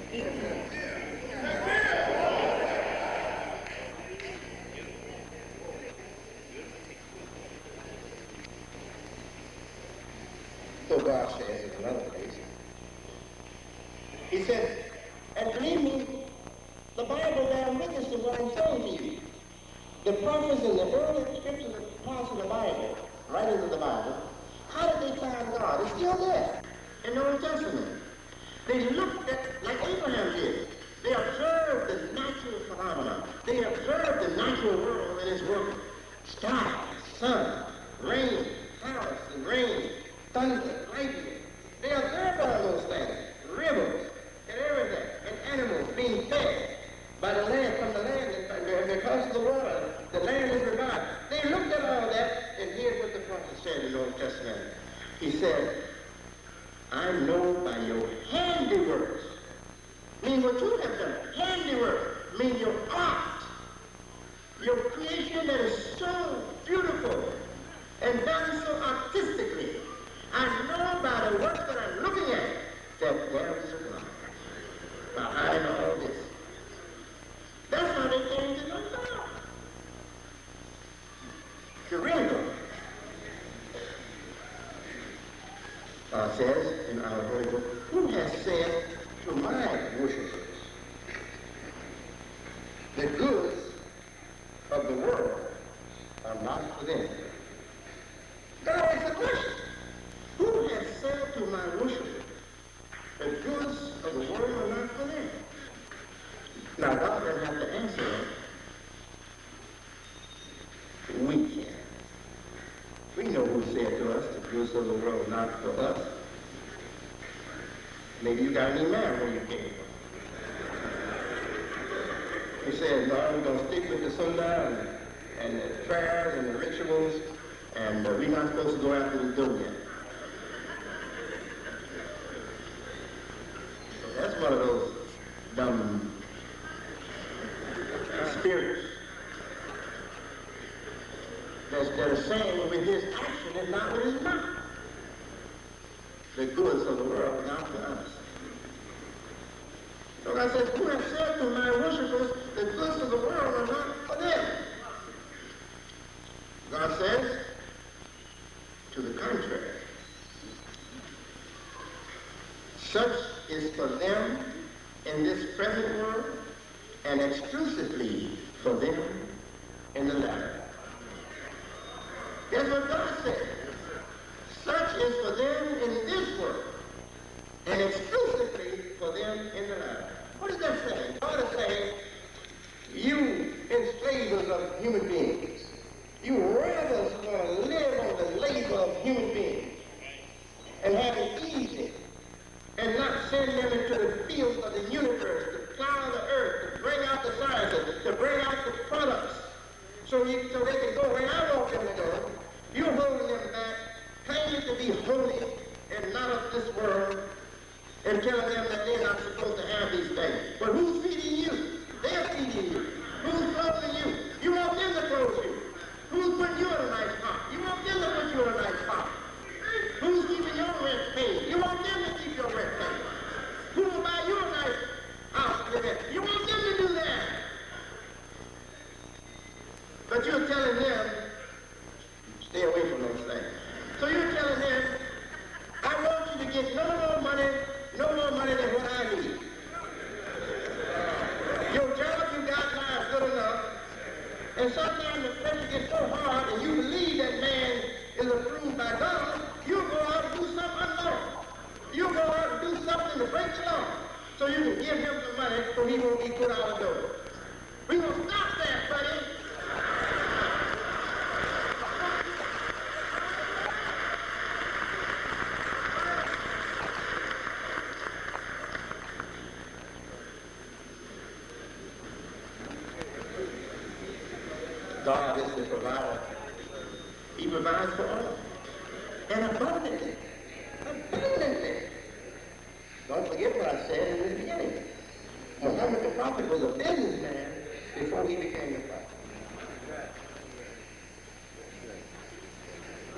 [SPEAKER 1] So God says in another place, he says, and believe me, the Bible bears witness to what I'm saying to you. The prophets in the early scriptures of parts of the Bible, writings of the Bible, how did they find God? It's still there in the Old Testament. They looked at, like Abraham did, they observed the natural phenomena. They observed the natural world and its work. Stars, sun, rain, clouds and rain, thunder, lightning. They observed all those things, rivers and everything, and animals being fed by the land, from the land, and because of the water, the land is revived. They looked at all that, and here's what the prophet said in the Old Testament. He said, I know by your handiworks, mean what you have done. Handiwork, mean your art, your creation that is so beautiful and done so artistically. I know by the work that I'm looking at that there is a God behind all this. That's how they came to know God. The real God. God says in our holy book, who has said to my worshipers, the goods of the world are not for them. God asks the question, who has said to my worshipers, the goods of the world are not for them? Now, God doesn't have to answer it. We can. We know who said to us, the goods of the world are not for us. Maybe you got any married when you came. He said, no, we're going to stick with the sunnah and the prayers and the rituals, and we're not supposed to go after the dunya. So that's one of those dumb spirits that are saying with his action and not with his mouth. The goods of the world are not for us. So God says, who have said to my worshipers, the goods of the world are not for them? God says, to the contrary. Such is for them in this present world, and exclusively for them in the latter. That's what God said. Such is for them in this world, and exclusively for them in the latter. What is that saying? God is saying, you enslavers of human beings, you rebels who want to live on the labor of human beings and have it easy, and not send them into the fields of the universe to plow the earth, to bring out the sciences, to bring out the products, so they can go where I want them to go. You're holding them back, claiming to be holy and not of this world, and telling them that they're not supposed to have these things. But who's feeding you? They're feeding you. Who's clothing you? You want them to clothe you. Who's putting you in a nice spot? You want them to put you in a nice spot. Who's keeping your rent paid? You want them to keep your rent paid. Who will buy you a nice house to live in? You want them to do that. But you're telling them, stay away from those things. So you're telling them, I want you to get no more money than what I need. Your job you got now is good enough. And sometimes the pressure gets so hard and you believe that man is approved by God, you'll go out and do something unlawful. You'll go out and do something to break the law so you can give him some money so he won't be put out the door. We will stop that, buddy. God is the provider. He provides for us. And abundantly. Abundantly. Don't forget what I said in the beginning. Mohammed the prophet was a businessman before he became a prophet.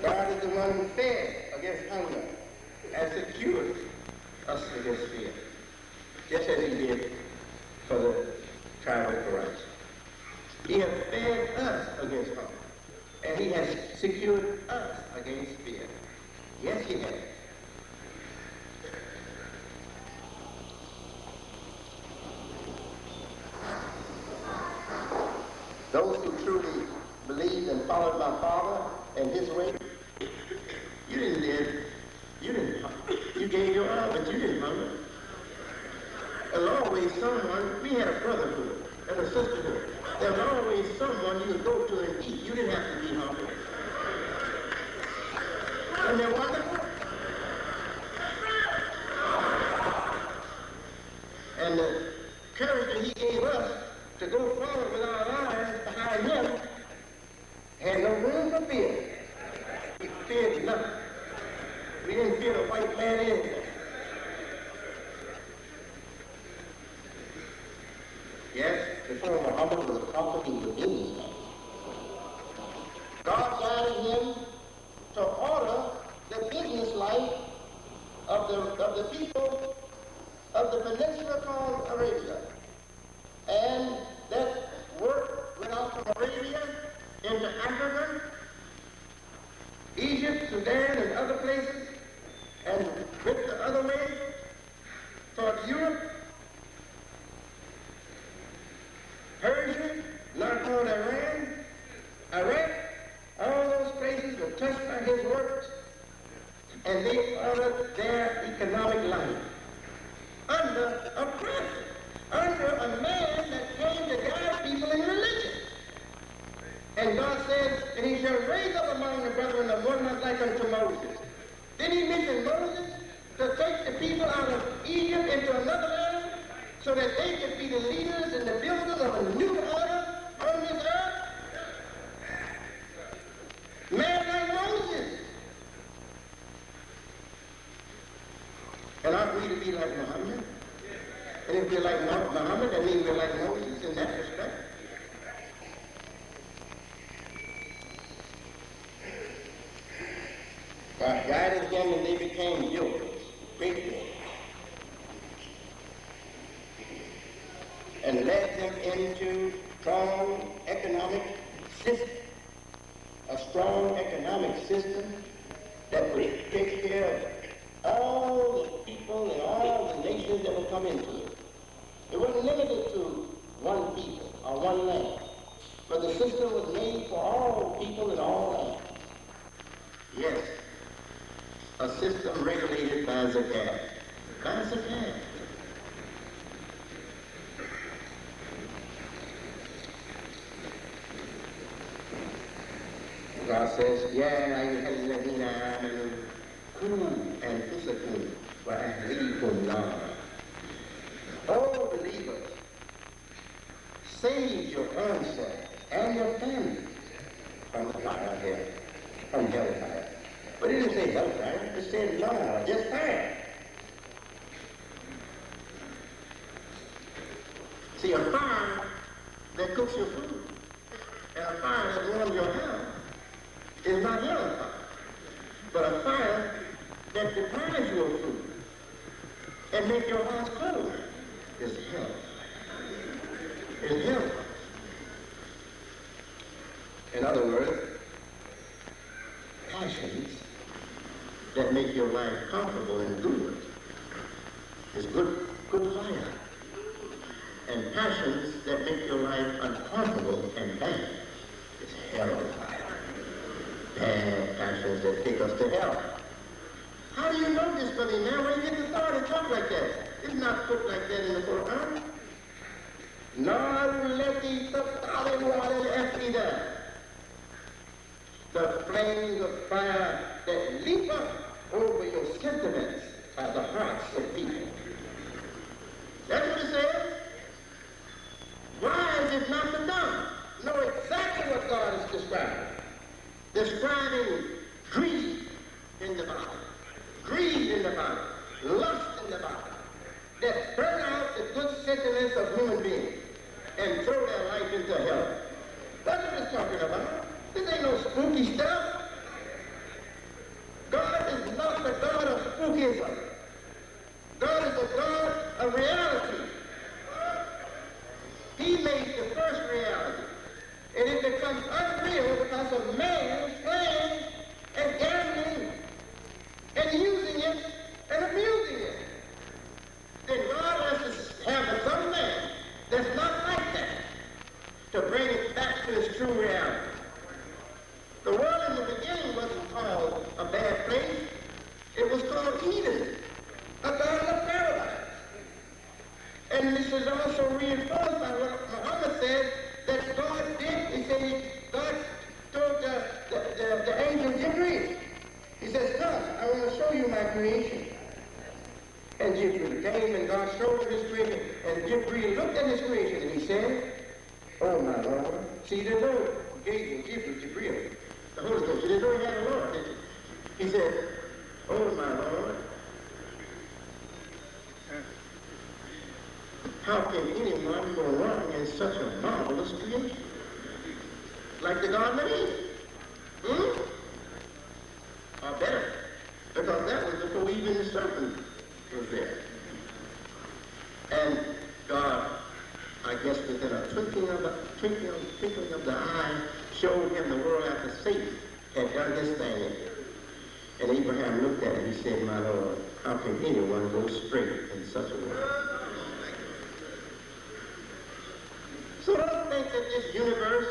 [SPEAKER 1] God is the one who fed against hunger and secured us against fear. Just as he did for the tribe of Christ. He has fed us against hunger, and he has secured us against fear. Yes, he has. Those who truly believed and followed my Father and his way, you didn't live, you gave your all, but you didn't hunger. There's always someone, we had a brotherhood and a sisterhood. There was always someone you could go to and eat. You didn't have to be hungry. Isn't that wonderful? And the courage that he gave us to go forward with our lives behind him had no room for fear. We feared nothing. We didn't fear the white man anything. Yes, before Muhammad was a prophet, he was a businessman. God guided him to order the business life of the people of the peninsula called Arabia. And that work went out from Arabia into Africa, Egypt, Sudan, and other places, and went the other way toward Europe, Persia, now called Iran, Iraq. All those places were touched by his works, and they ordered their economic life under a prophet, under a man that came to guide people in religion. And God says, and he shall raise up among the brethren of one not like unto Moses. Then he mentioned Moses, to take the people out of Egypt into another land so that they could be the leaders and the builders of a new order on this earth? Man like Moses. And aren't we to be like Mohammed? And if we're like Mohammed, that means we're like Moses in that respect. God guided them and they became builders, great builders. And led them into strong economic system. A strong economic system that would take care of all the people and all the nations that would come into it. It wasn't limited to one people or one land, but the system was made for all people and all lands. Yes, a system regulated by zakat. By zakat. God says, "Ya ayyuhalladhina amanu qu anfusakum wa ahlikum nara." All believers, save your own self and your family from the fire of hell, from hellfire. But it didn't say hellfire, it said nara, just fire. See, a fire that cooks your food and a fire that warms your house is not hellfire, but a fire that deprives you of food and make your house cold is hell. Is hell. In other words, passions that make your life comfortable and good is good fire. And passions that make your life uncomfortable and bad is hell fire. Bad passions that take us to hell. How do you know this, buddy, man? Where do you get the thought to talk like that? It's not put like that in the Quran. The flames of fire that leap up over your sentiments are the hearts of people. That's what it says. Why is it not the dumb? Know exactly what God is describing. Describing greed in the body. Greed in the body. Lust in the body. That burn out the good sentiments of human beings and throw their life into hell. That's what it's talking about. This ain't no spooky stuff. God is not the God of spookism. God is the God of reality. He made the first reality. And it becomes unreal because of man's plans and gambling and using it and abusing it. Then God has to have some man that's not like that to bring it back to its true reality. The world in the beginning wasn't called a bad place. It was called Eden, a garden of paradise. And this is also reinforced by what Muhammad said that God did. He said God told the angel Jibreel. He says, "Come, I want to show you my creation." And Jibreel came and God showed him his creation. And Jibreel looked at his creation and he said, "Oh my Lord." See, the Lord gave him Jibreel, the Holy Ghost. He didn't know he had a Lord, did he? He said, "Oh my Lord, how can anyone go wrong in such a marvelous creation? Like the Garden of Eden. Or better, because that was before even the serpent was there. And God, I guess within a twinkling of the eye, showed him the world after Satan had done his thing. And Abraham looked at it. He said, "My Lord, how can anyone go straight in such a world?" So don't think that this universe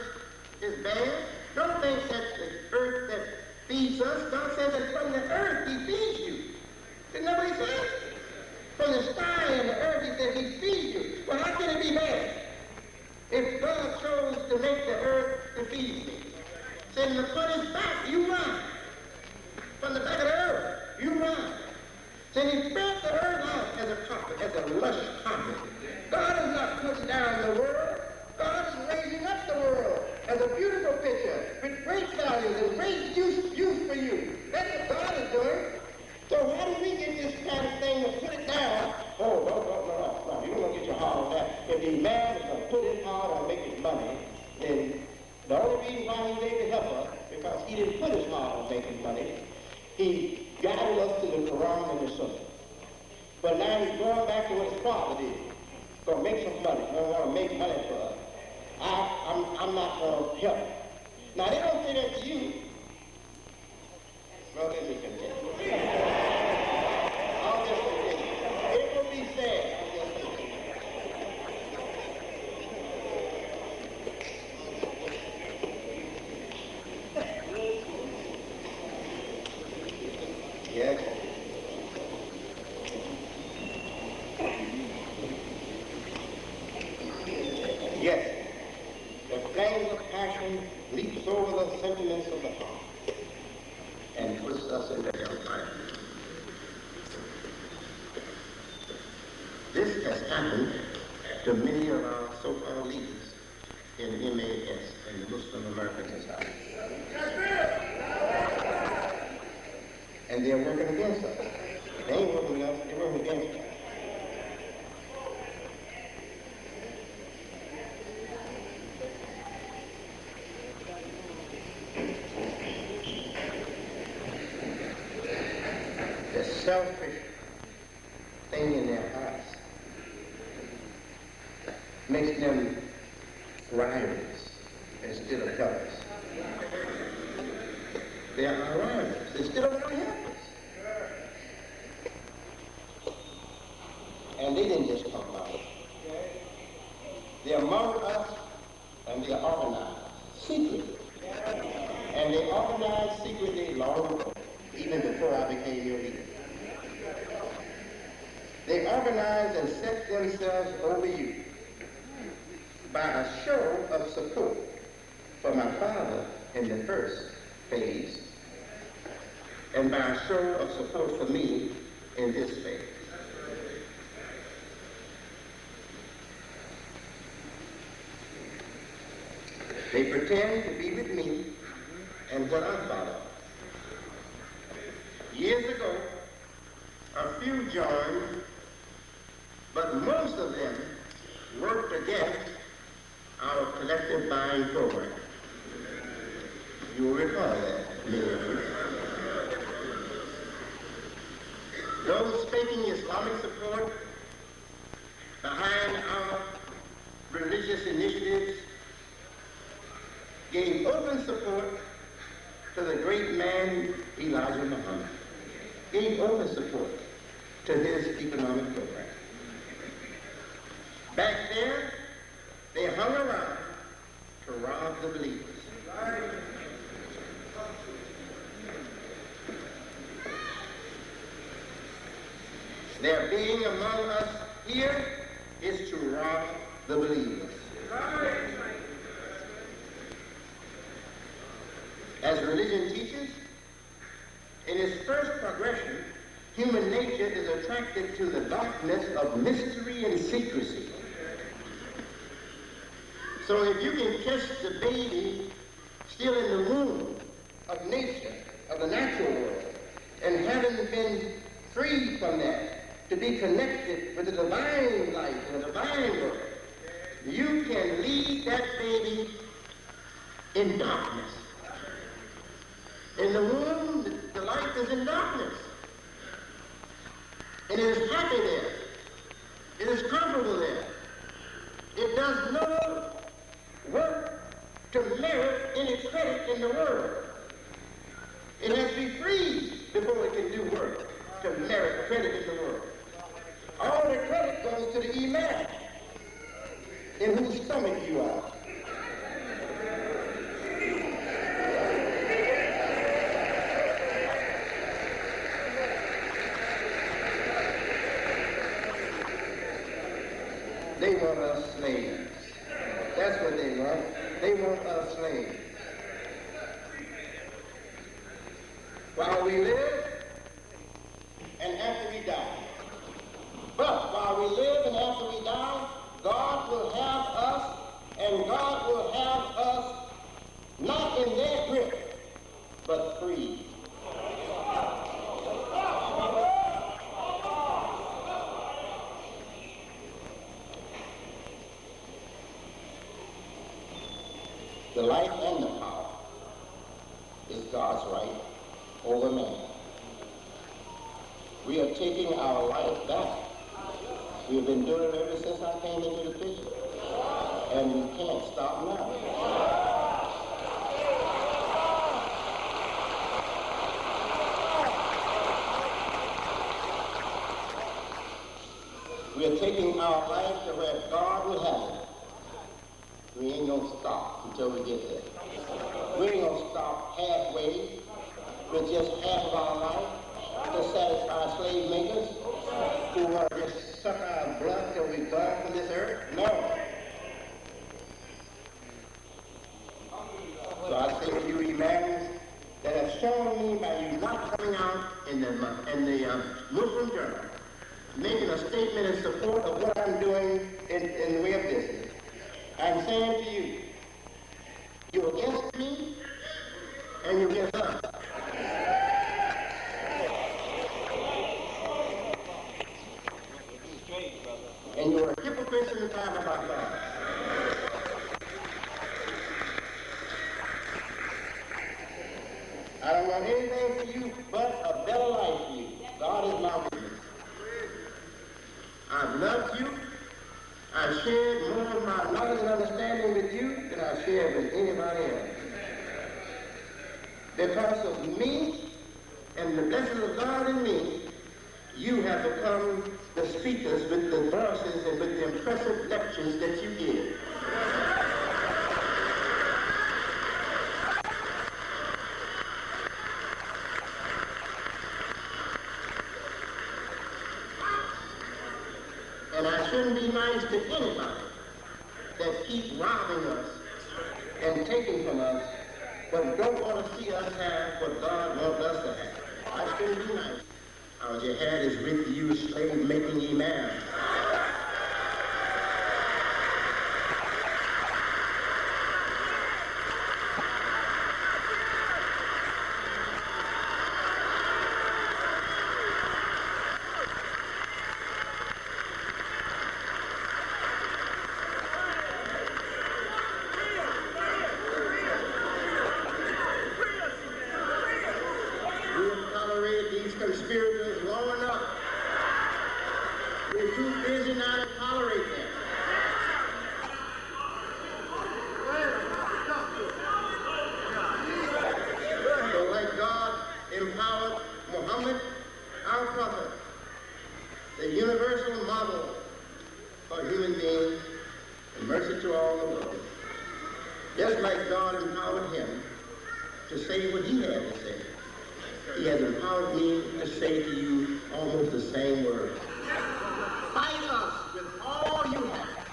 [SPEAKER 1] is bad. Don't think that the earth that feeds us, God says that from the earth he feeds you. Isn't that what he says? From the sky and the earth he says he feeds you. Well, how can it be bad? If God chose to make the earth to feed me, then the foot is back, you run. From the back of the earth, you run. Then he lush pocket. God is not putting down the world. God is raising up the world as a beautiful picture with great values and great use for you. That's what God is doing. So how do we get this kind of thing to put it down? Oh, no. You don't want to get your heart on that. If the man is going to put his heart on making money, then the only reason why he's able to help us, because he didn't put his heart on making money, he guided us to the Quran and the Sunnah. But now he's going back to what his father did. Going to make some money. Don't want to make money for us. I'm not going to help. Now, they don't say that to you. Well, let me continue. I'll just continue. It will be sad. I'll just continue. Yes. Yes. The flames of passion leaps over the sentiments of the heart and puts us into hellfire. This has happened to many of our so-called leaders in MAS and the Muslim American Society. And they're working against us. They ain't working with us, they're working against us. The selfish thing in their hearts makes them rivals instead of helpers. They are our rivals instead of our helpers. And they didn't just come about it. They're among us and they are organized secretly. And they organized secretly long ago, even before I became your leader. They organized and set themselves over you by a show of support for my father in the first phase and by a show of support for me in this phase. They pretend to be with me and what I follow. Years ago, a few joined, but most of them worked against our collective buying program. You will recall that, many of you. Those faking Islamic support behind our religious initiatives gave open support to the great man Elijah Muhammad. Gave open support to his economic program. Back there, they hung around to rob the believers. Their being among us here is to rob the believers. As religion teaches, in its first progression, human nature is attracted to the darkness of mystery and secrecy. So if you can catch the baby still in the womb of nature, of the natural world, and having been freed from that, to be connected with the divine life and the divine world, you can lead that baby in darkness. In the womb, the life is in darkness. And it is happy there. It is comfortable there. It does no work to merit any credit in the world. It has to be freed before it can do work to merit credit in the world. All the credit goes to the imam, in whose stomach you are. They want us slaves. That's what they want. They want us slaves. While we live and after we die. But while we live The life and the power is God's right over man. We are taking our life back. We've been doing it ever since I came into the picture. And we can't stop now. We are taking our life to where God will have it. We ain't gonna stop until we get there. We ain't gonna stop halfway with just half of our life to satisfy slave makers who want to just suck our blood till we're gone from this earth. No. So I say to you, imams, that have shown me by you not coming out in the Muslim Journal, making a statement in support of what I'm doing in the way of business. I'm saying to you, you're against me and you're against us. And you're a hypocrite in the time about God. I don't want anything for you but a better life for you. God is my witness. I've loved you. I've shared more of my knowledge and understanding with you than I've shared with anybody else. Because of me and the blessings of God in me, you have become the speakers with the verses and with the impressive lectures that you give. And I shouldn't be nice to anybody that keeps robbing us and taking from us, but don't want to see us have what God wants us to have. I shouldn't be nice. Our jihad is with you, slave-making imam. These conspirators long enough. We're too busy now to tolerate them. So like God empowered Mohammed, our prophet, the universal model for human beings and mercy to all the world. Just like God empowered him to say what he had to say, he has empowered me to say to you almost the same words. Fight us with all you have.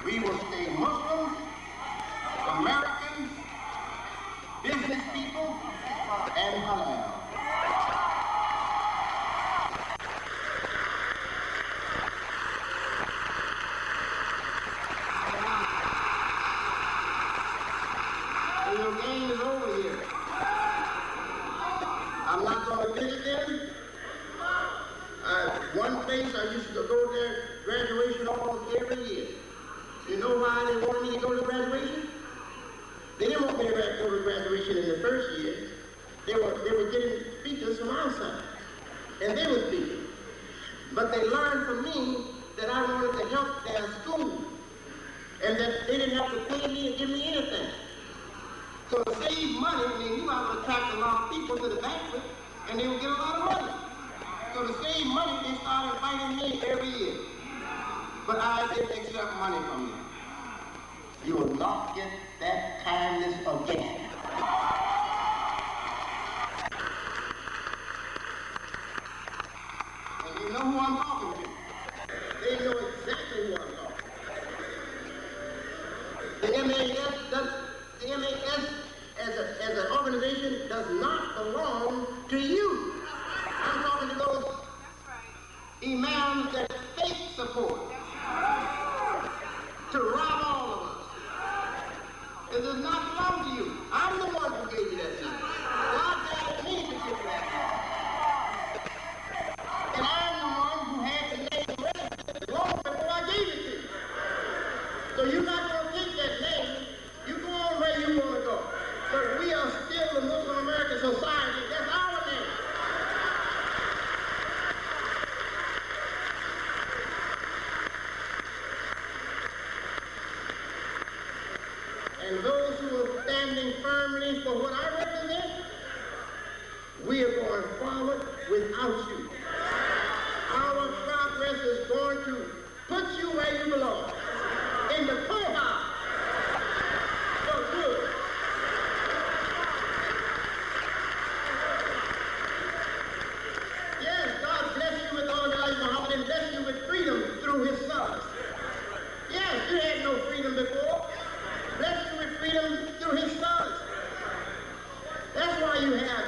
[SPEAKER 1] We will stay Muslims, Americans, business people, and halal. And your game is over here. I'm not going to visit them. One place I used to go there, graduation almost every year. You know why they wanted me to go to graduation? They didn't want me to go to graduation in the first year. They were getting speakers from outside, and they were speaking. But they learned from me that I wanted to help their school, and that they didn't have to pay me and give me anything. So to save money, they knew I would attract a lot of people to the banquet, and they would get a lot of money. So to save money, they started inviting me every year. But I didn't accept money from them. You will not get that kindness again. And you know who I'm talking to. They know exactly who I'm talking to. The MAS as an organization does not belong to you. I'm talking to those imams that fake support to rob all of us. It does not belong to you. I'm the one who gave you that seat. God guided me to give you that seat. And I'm the one who had the name registered long before I gave it to you. So you're not going to take that name standing firmly for what I represent, we are going forward without you. Our progress is going to put you where you belong, in the poorhouse for good. Yes, God bless you with all your life, Mohammed, and bless you with freedom through his sons. Yes, you had no freedom before. Bless you with freedom through his sons. That's why you have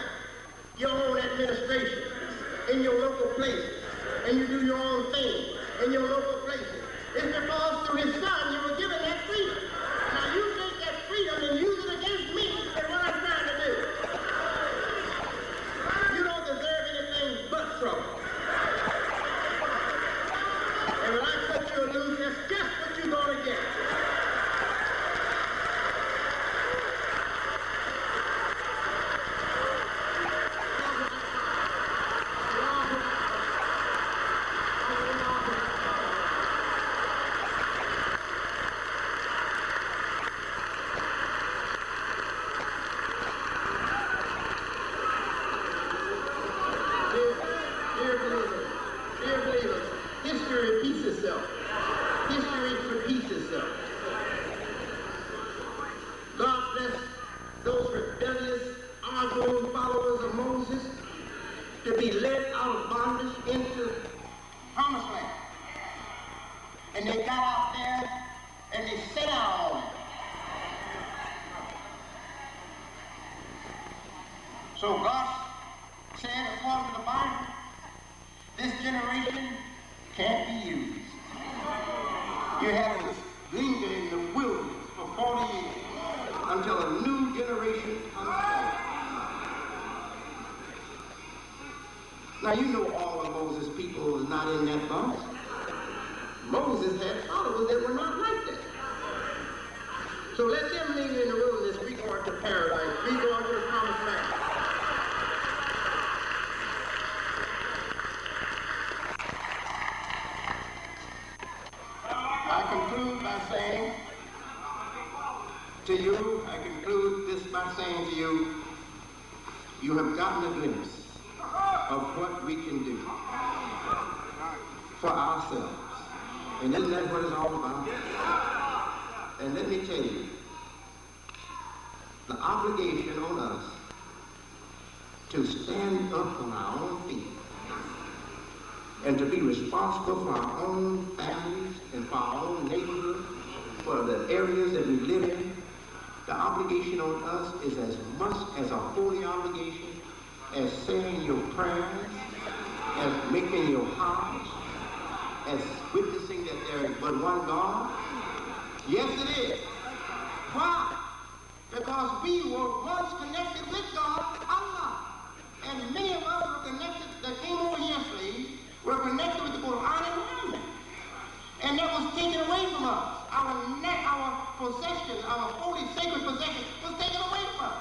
[SPEAKER 1] your own administration in your local places, and you do your own thing in your local places. It's because through his son you were given that freedom. Now you take that freedom and use it against me, and what I'm trying to do. You don't deserve anything but trouble. And when I cut you loose, that's just what you're going to get. Dear believers, history repeats itself. History repeats itself. God bless those rebellious, arguing followers of Moses to be led out of bondage into promised land. And they got out there and they set out on it. So God said, according to the Bible, this generation can't be used. You have to linger in the wilderness for 40 years until a new generation comes forward. Now you know all of Moses' people was not in that bunch. Moses had followers that were not like that. So let them linger in the wilderness. We going to paradise. We going to the promised land. I conclude this by saying to you, you have gotten a glimpse of what we can do for ourselves. And isn't that what it's all about? And let me tell you, the obligation on us to stand up on our own feet and to be responsible for our own families and for our own neighborhood, for the areas that we live in. The obligation on us is as much as a holy obligation as saying your prayers, as making your vows, as witnessing that there is but one God. Yes, it is. Why? Because we were once connected with God, Allah. And many of us were connected, that came over yesterday, were connected with the Quran and Muhammad. And that was taken away from us. Our possession, our holy, sacred possession was taken away from us.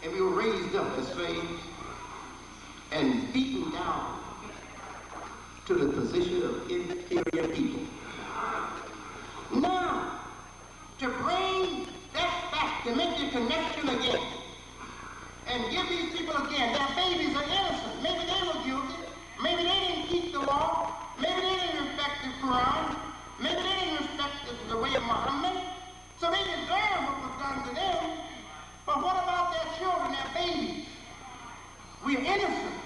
[SPEAKER 1] And we were raised up as slaves and beaten down to the position of inferior people. Now, to bring that back, to make the connection again, and give these people again, their babies are innocent. Maybe they were guilty. Maybe they didn't keep the law. Maybe they didn't respect the Quran. Maybe they didn't respect the way of Muhammad. So they deserve what was done to them. But what about their children, their babies? We are innocent.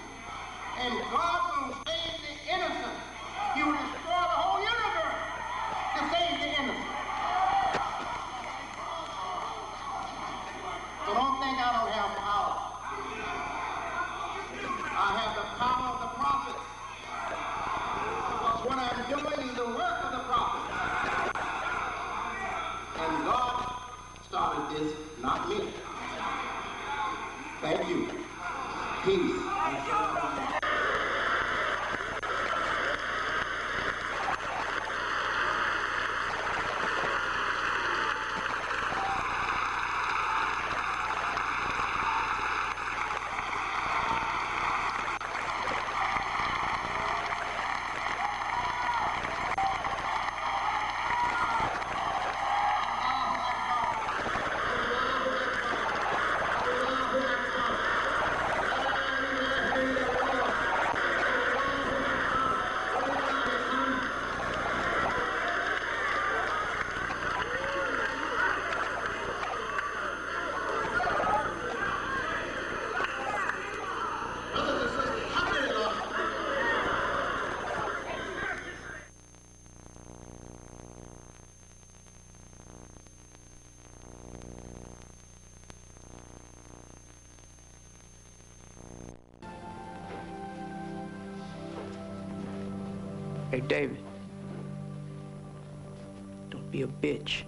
[SPEAKER 1] And God will save the innocent. He will destroy the whole universe to save the innocent. So don't think I don't have power. I have the power of the prophets. Because what I'm doing is the work of the prophets. And God started this, not me. Thank you. Peace.
[SPEAKER 3] Hey, David. Don't be a bitch.